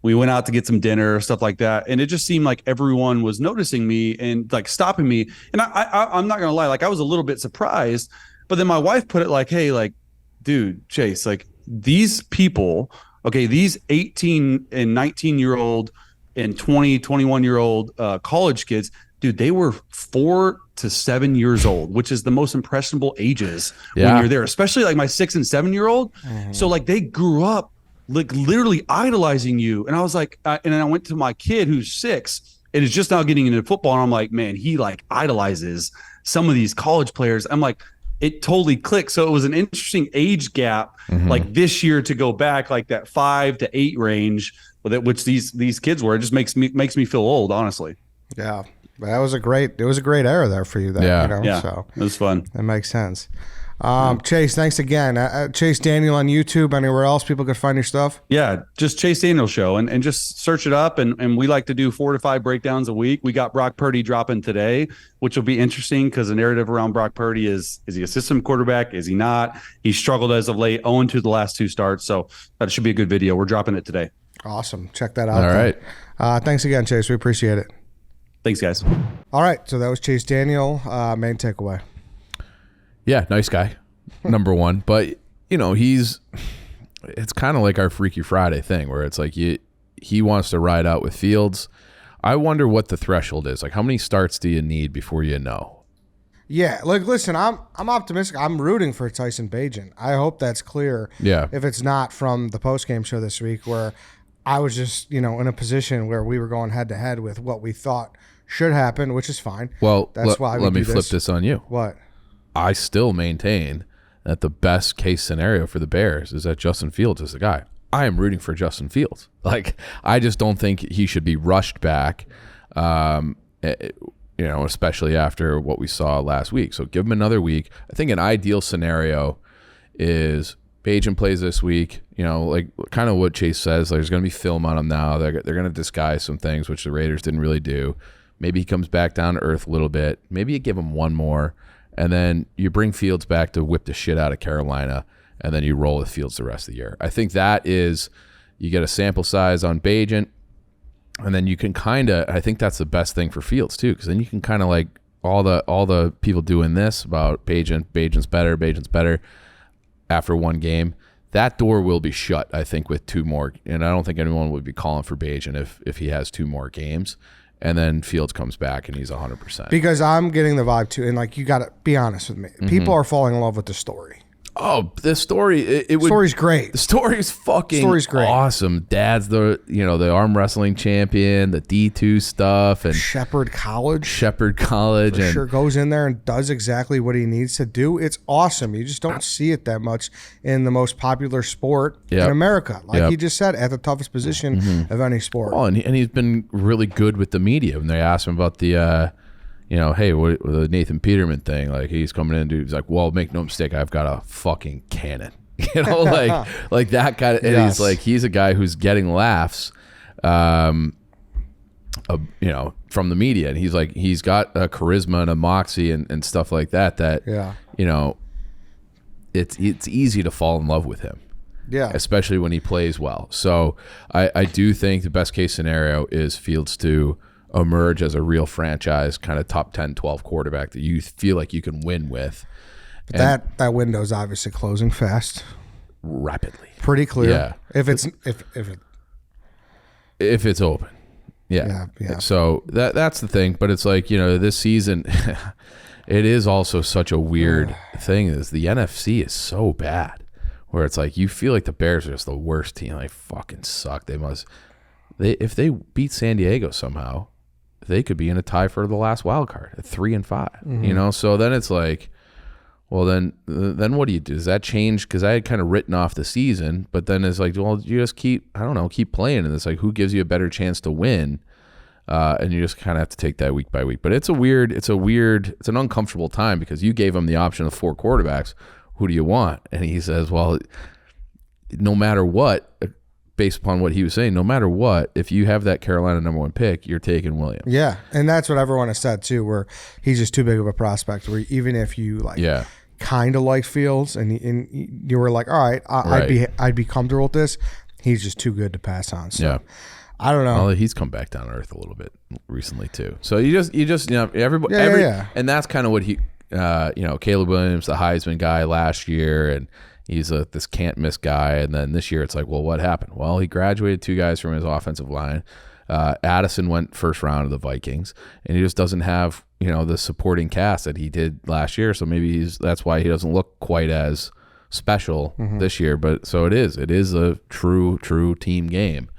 We went out to get some dinner, stuff like that. And it just seemed like everyone was noticing me and like stopping me. And I'm not going to lie. Like I was a little bit surprised, but then my wife put it like, hey, like, dude, Chase, like these people, okay, these 18 and 19-year-old and 20, 21-year-old college kids, dude, they were 4 to 7 years old, which is the most impressionable ages when you're there, especially like my 6 and 7-year-old. So like they grew up like literally idolizing you. And I was like, and then I went to my kid who's 6 and is just now getting into football. And I'm like, man, he like idolizes some of these college players. I'm like, it totally clicked. So it was an interesting age gap, like this year to go back like that 5 to 8 range, which these kids were. It just makes me feel old, honestly. Yeah. It was a great era there for you. So it was fun. That makes sense. Chase, thanks again. Chase Daniel on YouTube. Anywhere else people could find your stuff? Yeah, just Chase Daniel Show and just search it up. And we like to do 4 to 5 breakdowns a week. We got Brock Purdy dropping today, which will be interesting because the narrative around Brock Purdy is he a system quarterback? Is he not? He struggled as of late, 0-2 the last 2 starts. So that should be a good video. We're dropping it today. Awesome. Check that out. All right. Thanks again, Chase. We appreciate it. Thanks, guys. All right. So that was Chase Daniel. Main takeaway. Yeah, nice guy, number one. But, it's kind of like our Freaky Friday thing where it's like he wants to ride out with Fields. I wonder what the threshold is. Like, how many starts do you need before you know? Yeah, like, listen, I'm optimistic. I'm rooting for Tyson Bagent. I hope that's clear. Yeah. If it's not from the postgame show this week where I was just, in a position where we were going head-to-head with what we thought should happen, which is fine. Well, that's why let me flip this on you. What? I still maintain that the best case scenario for the Bears is that Justin Fields is the guy. I am rooting for Justin Fields. Like, I just don't think he should be rushed back, especially after what we saw last week. So give him another week. I think an ideal scenario is Bagent plays this week, like kind of what Chase says. There's going to be film on him now. They're going to disguise some things, which the Raiders didn't really do. Maybe he comes back down to earth a little bit. Maybe you give him one more, and then you bring Fields back to whip the shit out of Carolina, and then you roll with Fields the rest of the year. I think that is, you get a sample size on Bagent, and then you can I think that's the best thing for Fields too, because then you can kind of like all the people doing this about Bagent's better after one game. That door will be shut, I think, with 2 more, and I don't think anyone would be calling for Bagent if he has 2 more games. And then Fields comes back and he's 100%. Because I'm getting the vibe too, and like you got to be honest with me. People are falling in love with the story. Oh, the story! Story's great. The story's Story's great. Awesome. Dad's the arm wrestling champion, the D2 stuff, and Shepherd College and sure goes in there and does exactly what he needs to do. It's awesome. You just don't see it that much in the most popular sport in America. Like he just said, at the toughest position of any sport. Oh, and he's been really good with the media. When they asked him about the hey, what the Nathan Peterman thing, like he's coming in, dude. He's like, well, make no mistake, I've got a fucking cannon, like that kind of. And Yes. he's a guy who's getting laughs, from the media, and he's got a charisma and a moxie and stuff like that. It's easy to fall in love with him. Yeah. Especially when he plays well. So I do think the best case scenario is Fields to emerge as a real franchise kind of top 10, 12 quarterback that you feel like you can win with. But that window's obviously closing fast. Rapidly. Pretty clear. Yeah. If it's open. Yeah. Yeah. So that's the thing. But it's like, this season, it is also such a weird thing is the NFC is so bad where it's like you feel like the Bears are just the worst team. They fucking suck. If they beat San Diego somehow, they could be in a tie for the last wild card at 3 and 5. So then it's like, well, then what do you do? Does that change? Because I had kind of written off the season, but then it's like, well, you just keep playing, and it's like, who gives you a better chance to win? And you just kind of have to take that week by week. But it's an uncomfortable time because you gave him the option of 4 quarterbacks. Who do you want? And he says, well, no matter what. Based upon what he was saying, no matter what, if you have that Carolina number 1 pick, you're taking Williams. Yeah, and that's what everyone has said too, where he's just too big of a prospect. Where even if you kind of like Fields and you were like, all right, I'd be comfortable with this. he's just too good to pass on. So Yeah. I don't know. Well, he's come back down to earth a little bit recently too. So you just everybody, Yeah. and that's kind of what he, Caleb Williams, the Heisman guy last year, and he's this can't miss guy. And then this year it's like, well, what happened? Well, he graduated 2 guys from his offensive line. Addison went first round of the Vikings, and he just doesn't have the supporting cast that he did last year. So maybe that's why he doesn't look quite as special this year. But so it is a true team game.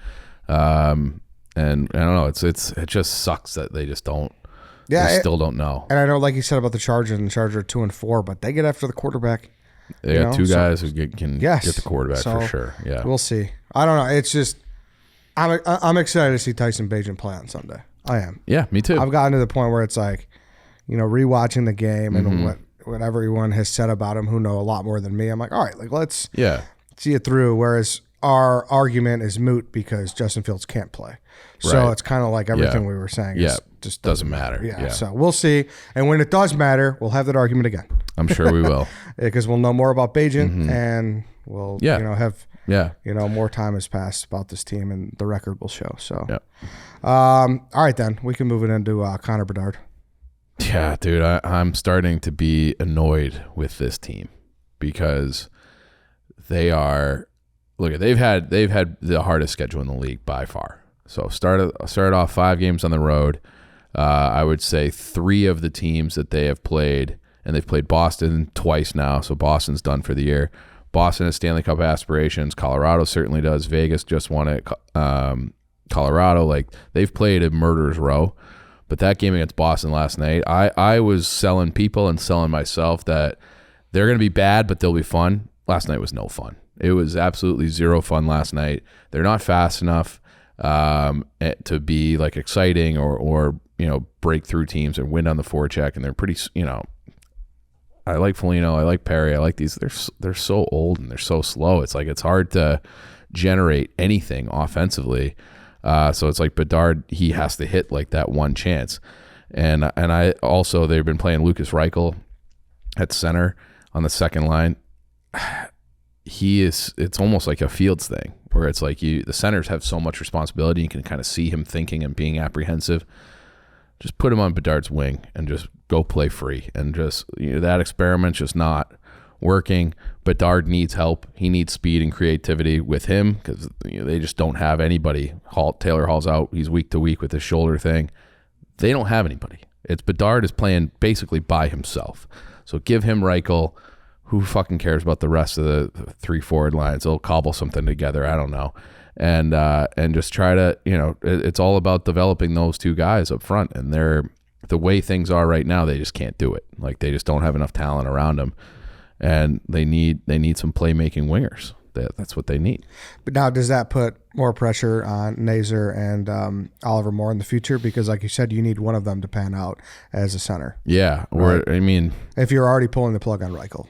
And I don't know, it just sucks that they just don't. Yeah, they still don't know. And I know, like you said about the Chargers, and the Chargers are 2-4, but they get after the quarterback. They got 2 guys who can get the quarterback So, for sure. Yeah, we'll see. I don't know. It's just I'm excited to see Tyson Bagent play on Sunday. I am. Yeah, me too. I've gotten to the point where it's like, rewatching the game and what everyone has said about him, who know a lot more than me. I'm like, all right, like let's see it through. Whereas our argument is moot because Justin Fields can't play. So Right. it's kind of like everything we were saying. Yeah, just doesn't matter. Yeah. So we'll see. And when it does matter, we'll have that argument again. I'm sure we will. Because we'll know more about Bagent and we'll have more time has passed about this team and the record will show. So all right, then we can move it into Connor Bedard. Yeah, dude, I'm starting to be annoyed with this team because they've had the hardest schedule in the league by far. So started off 5 games on the road. I would say 3 of the teams that they have played, and they've played Boston twice now, so Boston's done for the year. Boston has Stanley Cup aspirations. Colorado certainly does. Vegas just won it. Colorado, like they've played a murderer's row. But that game against Boston last night, I was selling people and selling myself that they're going to be bad, but they'll be fun. Last night was no fun. It was absolutely zero fun last night. They're not fast enough to be like exciting or break through teams and win on the forecheck. And they're pretty, I like Foligno, I like Perry, I like these. They're so old and they're so slow. It's like it's hard to generate anything offensively. So it's like Bedard, he has to hit like that one chance. And I also, they've been playing Lucas Reichel at center on the second line. It's almost like a Fields thing where it's like the centers have so much responsibility. You can kind of see him thinking and being apprehensive. Just put him on Bedard's wing and just go play free. And just, that experiment's just not working. Bedard needs help. He needs speed and creativity with him because they just don't have anybody. Taylor Hall's out. He's week to week with his shoulder thing. They don't have anybody. It's Bedard is playing basically by himself. So give him Reichel. Who fucking cares about the rest of the 3 forward lines? They'll cobble something together. I don't know. And just try to, it's all about developing those 2 guys up front. And the way things are right now, they just can't do it. Like they just don't have enough talent around them. And they need some playmaking wingers. That's what they need. But now, does that put more pressure on Nazer and Oliver Moore in the future? Because, like you said, you need one of them to pan out as a center. Yeah, if you're already pulling the plug on Reichel.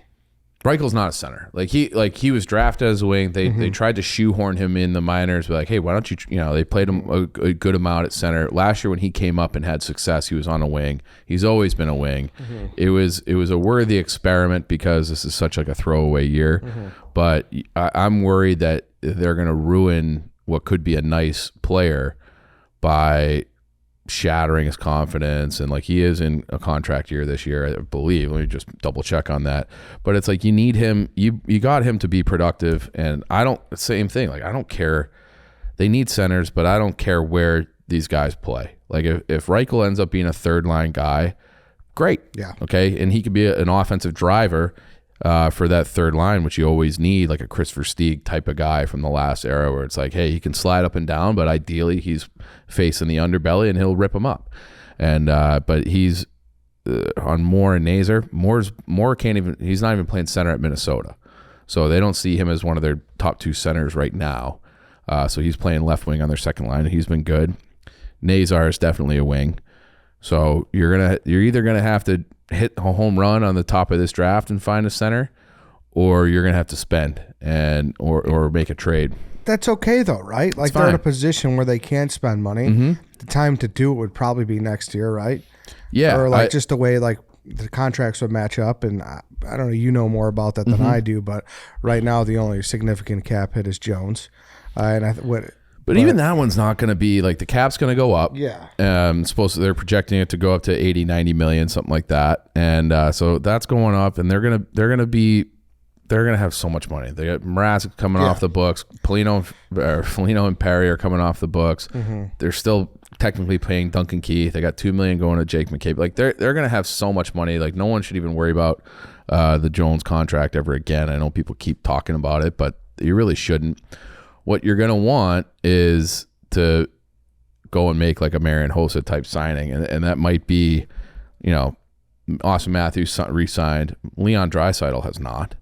Reichel's not a center. He was drafted as a wing. They tried to shoehorn him in the minors. Be like, hey, why don't you? They played him a good amount at center last year when he came up and had success. He was on a wing. He's always been a wing. It was a worthy experiment because this is such like a throwaway year. But I'm worried that they're going to ruin what could be a nice player by shattering his confidence. And like he is in a contract year this year, I believe. Let me just double check on that. But it's like you need him. You got him to be productive. And same thing. Like I don't care. They need centers, but I don't care where these guys play. Like if Reichel ends up being a 3rd line guy, great. Yeah. Okay. And he could be an offensive driver for that 3rd line, which you always need, like a Chris Versteeg type of guy from the last era where it's like, hey, he can slide up and down, but ideally he's facing the underbelly and he'll rip him up. And but he's on Moore and Nazer. Moore can't even. He's not even playing center at Minnesota, so they don't see him as one of their top 2 centers right now. So he's playing left wing on their second line, and he's been good. Nazar is definitely a wing. So you're either gonna have to hit a home run on the top of this draft and find a center, or you're gonna have to spend or make a trade. That's okay though, right? Like they're in a position where they can't spend money. The time to do it would probably be next year, right? Yeah, or just the way like the contracts would match up. And I don't know, you know more about that than I do, but right now the only significant cap hit is Jones. But even that one's not going to be like the cap's going to go up. Yeah. They're projecting it to go up to 80, 90 million, something like that. And so that's going up, and they're going to have so much money. They got Mrazek coming off the books. Foligno and Perry are coming off the books. Mm-hmm. They're still technically paying Duncan Keith. They got $2 million going to Jake McCabe. Like they're going to have so much money. Like no one should even worry about the Jones contract ever again. I know people keep talking about it, but you really shouldn't. What you're going to want is to go and make like a Marian Hossa type signing. And that might be, Austin Matthews re-signed. Leon Draisaitl has not.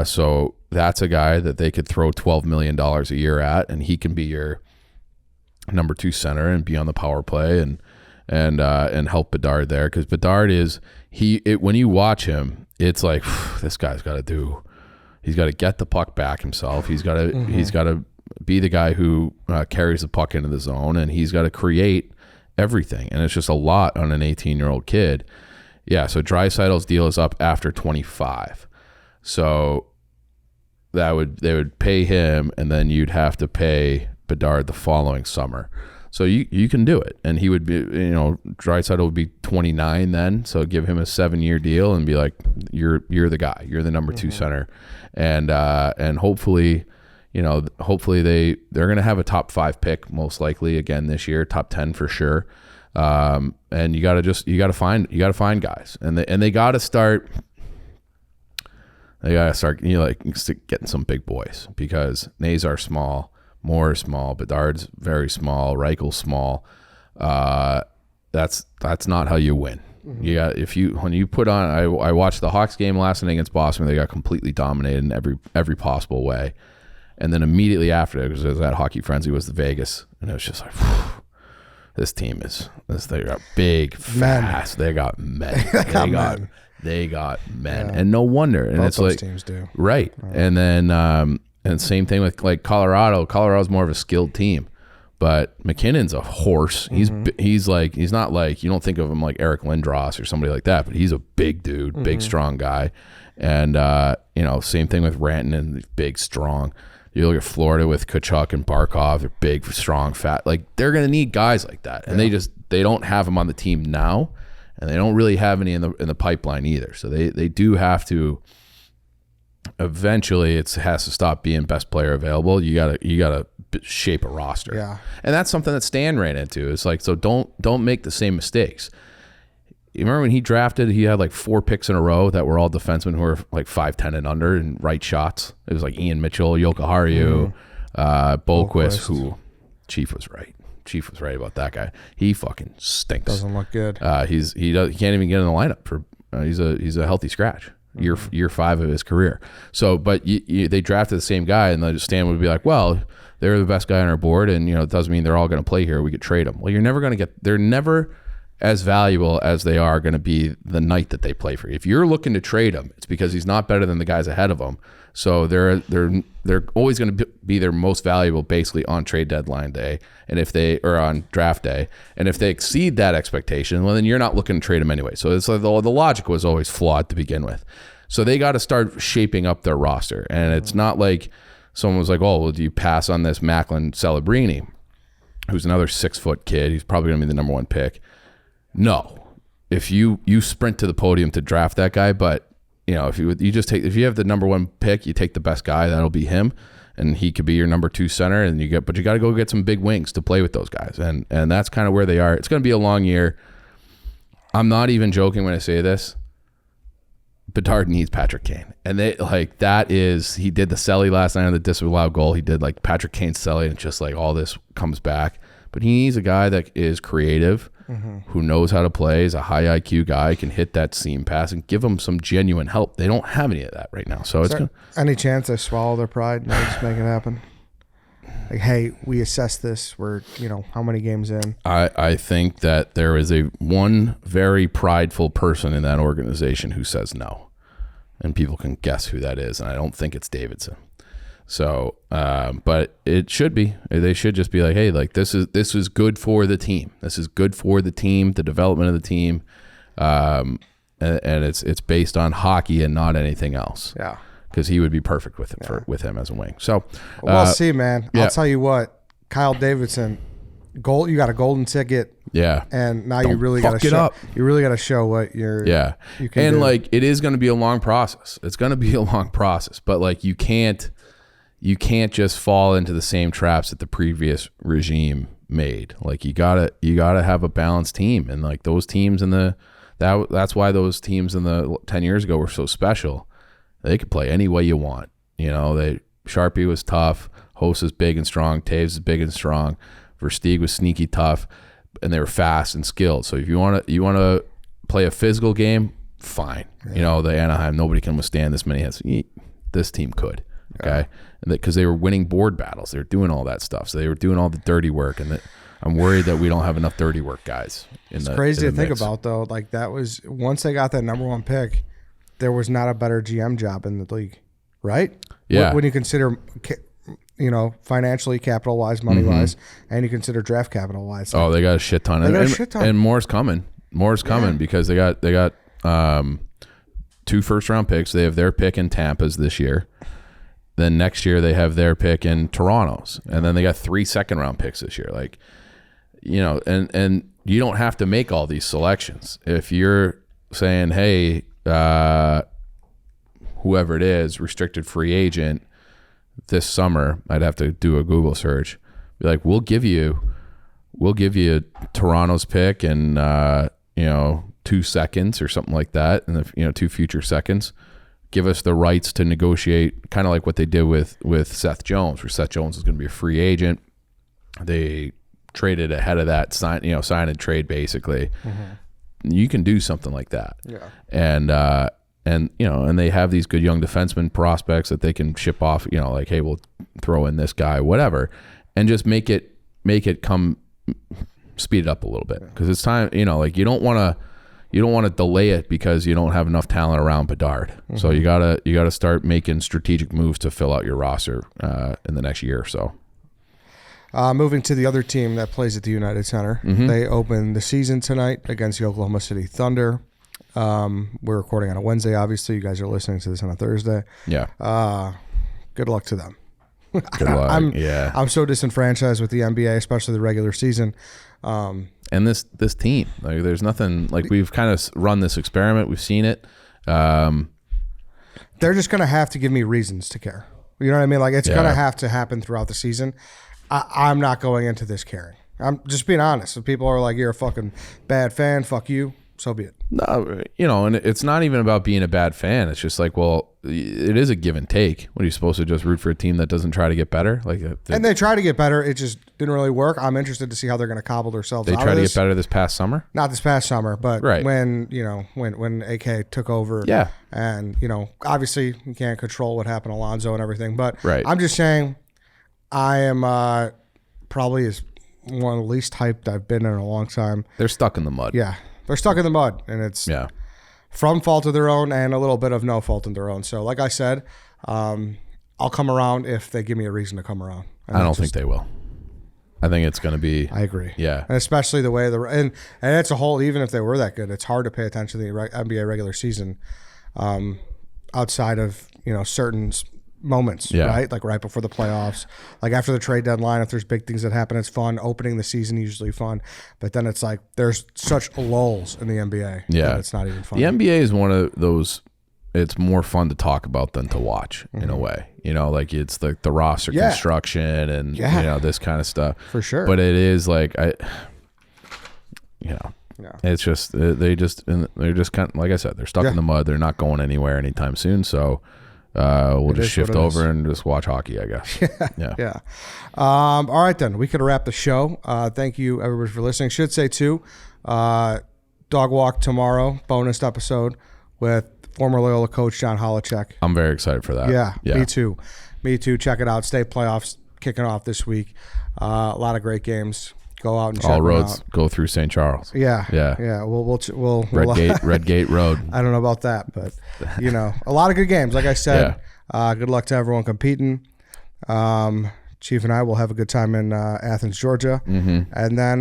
So that's a guy that they could throw $12 million a year at, and he can be your number 2 center and be on the power play and help Bedard there. Because Bedard when you watch him, it's like, this guy's got to he's got to get the puck back himself. He's got to be the guy who carries the puck into the zone, and he's got to create everything. And it's just a lot on an 18-year-old kid. Yeah. So Draisaitl's deal is up after 25. So they would pay him, and then you'd have to pay Bedard the following summer. So you can do it, and he would be, Draisaitl would be 29 then. So give him a 7-year deal and be like, you're the guy, you're the number 2 center, and hopefully, they're going to have a top 5 pick most likely again this year, top 10 for sure. And you got to find guys, and they got to start. They got to start, getting some big boys, because Nazar's small, Moore is small, Bedard's very small, Reichel's small. That's not how you win. You got when you put on. I watched the Hawks game last night against Boston. They got completely dominated in every possible way, and then immediately after it, because it was that Hockey Frenzy, was the Vegas, and it was just like, whew, this team is. They got big, fast. They got men. They got men, and no wonder. And both it's those like teams do. Right. And then and same thing with like Colorado. Colorado's more of a skilled team, but McKinnon's a horse. He's not like, you don't think of him like Eric Lindros or somebody like that, but he's a big dude, big strong guy. And same thing with Rantanen, big strong. You look at Florida with Kachuk and Barkov, they're big, strong, fat. Like they're gonna need guys like that, and they don't have them on the team now. And they don't really have any in the pipeline either. So they do have to. Eventually, it has to stop being best player available. You gotta shape a roster. Yeah, and that's something that Stan ran into. It's like, so don't make the same mistakes. You remember when he drafted? He had like 4 picks in a row that were all defensemen who were like 5'10" and under and right shots. It was like Ian Mitchell, Jokiharju, Bohlquist, who Chief was right. Chief was right about that guy. He fucking stinks. Doesn't look good. He can't even get in the lineup for. He's a healthy scratch. Year 5 of his career. So, but they drafted the same guy, and Stan would be like, well, they're the best guy on our board, and it doesn't mean they're all going to play here. We could trade them. Well, you're never going to get. They're never as valuable as they are going to be the night that they play for you. If you're looking to trade him, it's because he's not better than the guys ahead of him. So they're always going to be their most valuable basically on trade deadline day, and if they or on draft day, and if they exceed that expectation, well then you're not looking to trade them anyway. So it's like the logic was always flawed to begin with. So they got to start shaping up their roster, and it's not like someone was like, oh, well, do you pass on this Macklin Celebrini, who's another 6-foot kid? He's probably going to be the number 1 pick. No, if you sprint to the podium to draft that guy, but if you have the number 1 pick, you take the best guy, that'll be him, and he could be your number 2 center, and you got to go get some big wings to play with those guys, and that's kind of where they are. It's going to be a long year. I'm not even joking when I say this. Bedard needs Patrick Kane, and he did the Selly last night on the disallowed goal. He did like Patrick Kane's Selly, and just like all this comes back. But he needs a guy that is creative, who knows how to play, is a high IQ guy, can hit that seam pass and give them some genuine help. They don't have any of that right now. So any chance they swallow their pride and they just make it happen? Like, hey, we assessed this. We're, how many games in? I think that there is one very prideful person in that organization who says no, and people can guess who that is. And I don't think it's Davidson. So, but it should be. They should just be like, hey, like this is good for the team. This is good for the team, the development of the team, and it's based on hockey and not anything else. Yeah. because he would be perfect with with him as a wing. So We'll see, man. yeah. I'll tell you what, Kyle Davidson, you got a golden ticket. Yeah. And now Don't you really got fuck to it show. up. You really got to show what you're. Yeah. You can and do. like it is going to be a long process. It's going to be a long process, but like you can't just fall into the same traps that the previous regime made. Like you gotta have a balanced team, and like those teams that's why those teams in the 10 years ago were so special. They could play any way you want. Sharpie was tough. Host is big and strong. Taves is big and strong. Versteeg was sneaky tough, and they were fast and skilled. So if you want to play a physical game, fine. Yeah. The Anaheim, nobody can withstand this many hits. This team could, okay? Because they were winning board battles. They were doing all that stuff. So they were doing all the dirty work, and I'm worried that we don't have enough dirty work guys. It's crazy to think about, though. Like that was once they got that number one pick, there was not a better GM job in the league, right? Yeah. When you consider, financially, capital wise, money wise, and you consider draft capital wise. Oh, they got a shit ton. And more's coming. More's coming because they got 2 first-round picks. They have their pick in Tampa's this year. Then next year they have their pick in Toronto's, and then they got 3 second-round picks this year. Like, and you don't have to make all these selections. If you're saying, hey, whoever it is, restricted free agent this summer, I'd have to do a Google search. Be like, we'll give you Toronto's pick and 2 seconds or something like that, and 2 future seconds. Give us the rights to negotiate, kind of like what they did with Seth Jones, where Seth Jones is going to be a free agent. They traded ahead of that, sign and trade basically. Mm-hmm. You can do something like that. Yeah. And they have these good young defenseman prospects that they can ship off, like, hey, we'll throw in this guy, whatever, and just make it come, speed it up a little bit, because it's time. You don't want to delay it because you don't have enough talent around Bedard. Mm-hmm. So you gotta start making strategic moves to fill out your roster in the next year or so. Moving to the other team that plays at the United Center, they open the season tonight against the Oklahoma City Thunder. We're recording on a Wednesday. Obviously, you guys are listening to this on a Thursday. Yeah. Good luck to them. Good luck. I'm so disenfranchised with the NBA, especially the regular season. And this team, like, there's nothing, like, we've kind of run this experiment. We've seen it. They're just going to have to give me reasons to care. You know what I mean? Like, it's going to have to happen throughout the season. I'm not going into this caring. I'm just being honest. If people are like, you're a fucking bad fan, fuck you, so be it. No, and it's not even about being a bad fan. It's just like, well, it is a give and take. What are you supposed to just root for a team that doesn't try to get better? Like, and they try to get better. It just didn't really work. I'm interested to see how they're going to cobble themselves out. They tried to get better this past summer? Not this past summer, but right. when AK took over. Yeah. And, obviously you can't control what happened to Alonzo and everything, but right. I'm just saying I am probably one of the least hyped I've been in a long time. They're stuck in the mud. Yeah. They're stuck in the mud, and it's from fault of their own and a little bit of no fault of their own. So, like I said, I'll come around if they give me a reason to come around. I don't think they will. I think it's going to be. I agree. Yeah, and especially the way and it's a whole. Even if they were that good, it's hard to pay attention to the NBA regular season, outside of certain moments, right? Like right before the playoffs, like after the trade deadline. If there's big things that happen, it's fun. Opening the season usually fun, but then it's like there's such lulls in the NBA. Yeah, that it's not even fun. The NBA is one of those. It's more fun to talk about than to watch in a way. Like it's the roster construction and this kind of stuff for sure. But it is like it's just they're just kind of, like I said, they're stuck in the mud. They're not going anywhere anytime soon. So. We'll just shift over and just watch hockey, I guess. Yeah. All right, then. We could wrap the show. Thank you, everybody, for listening. Should say, too, Dog Walk tomorrow, bonus episode with former Loyola coach John Holacek. I'm very excited for that. Yeah, me too. Check it out. State playoffs kicking off this week. A lot of great games. Go out and check all roads them out. Go through St. Charles. Yeah. We'll Red Gate Road. I don't know about that, but a lot of good games. Like I said, good luck to everyone competing. Chief and I will have a good time in Athens, Georgia, and then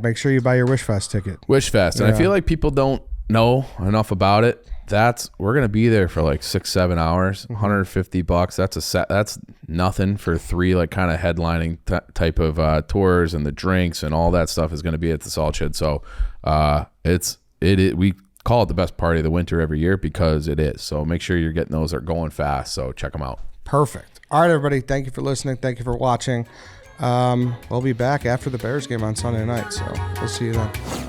make sure you buy your Wish Fest ticket. Wish Fest, and I feel like people don't know enough about it, we're gonna be there for like 6-7 hours. $150. That's a set. That's nothing for 3 like kind of headlining type of tours, and the drinks and all that stuff is gonna be at the Salt Shed. So we call it the best party of the winter every year because it is. So make sure you're getting those. They're going fast. So check them out. Perfect. All right, everybody. Thank you for listening. Thank you for watching. We'll be back after the Bears game on Sunday night. So we'll see you then.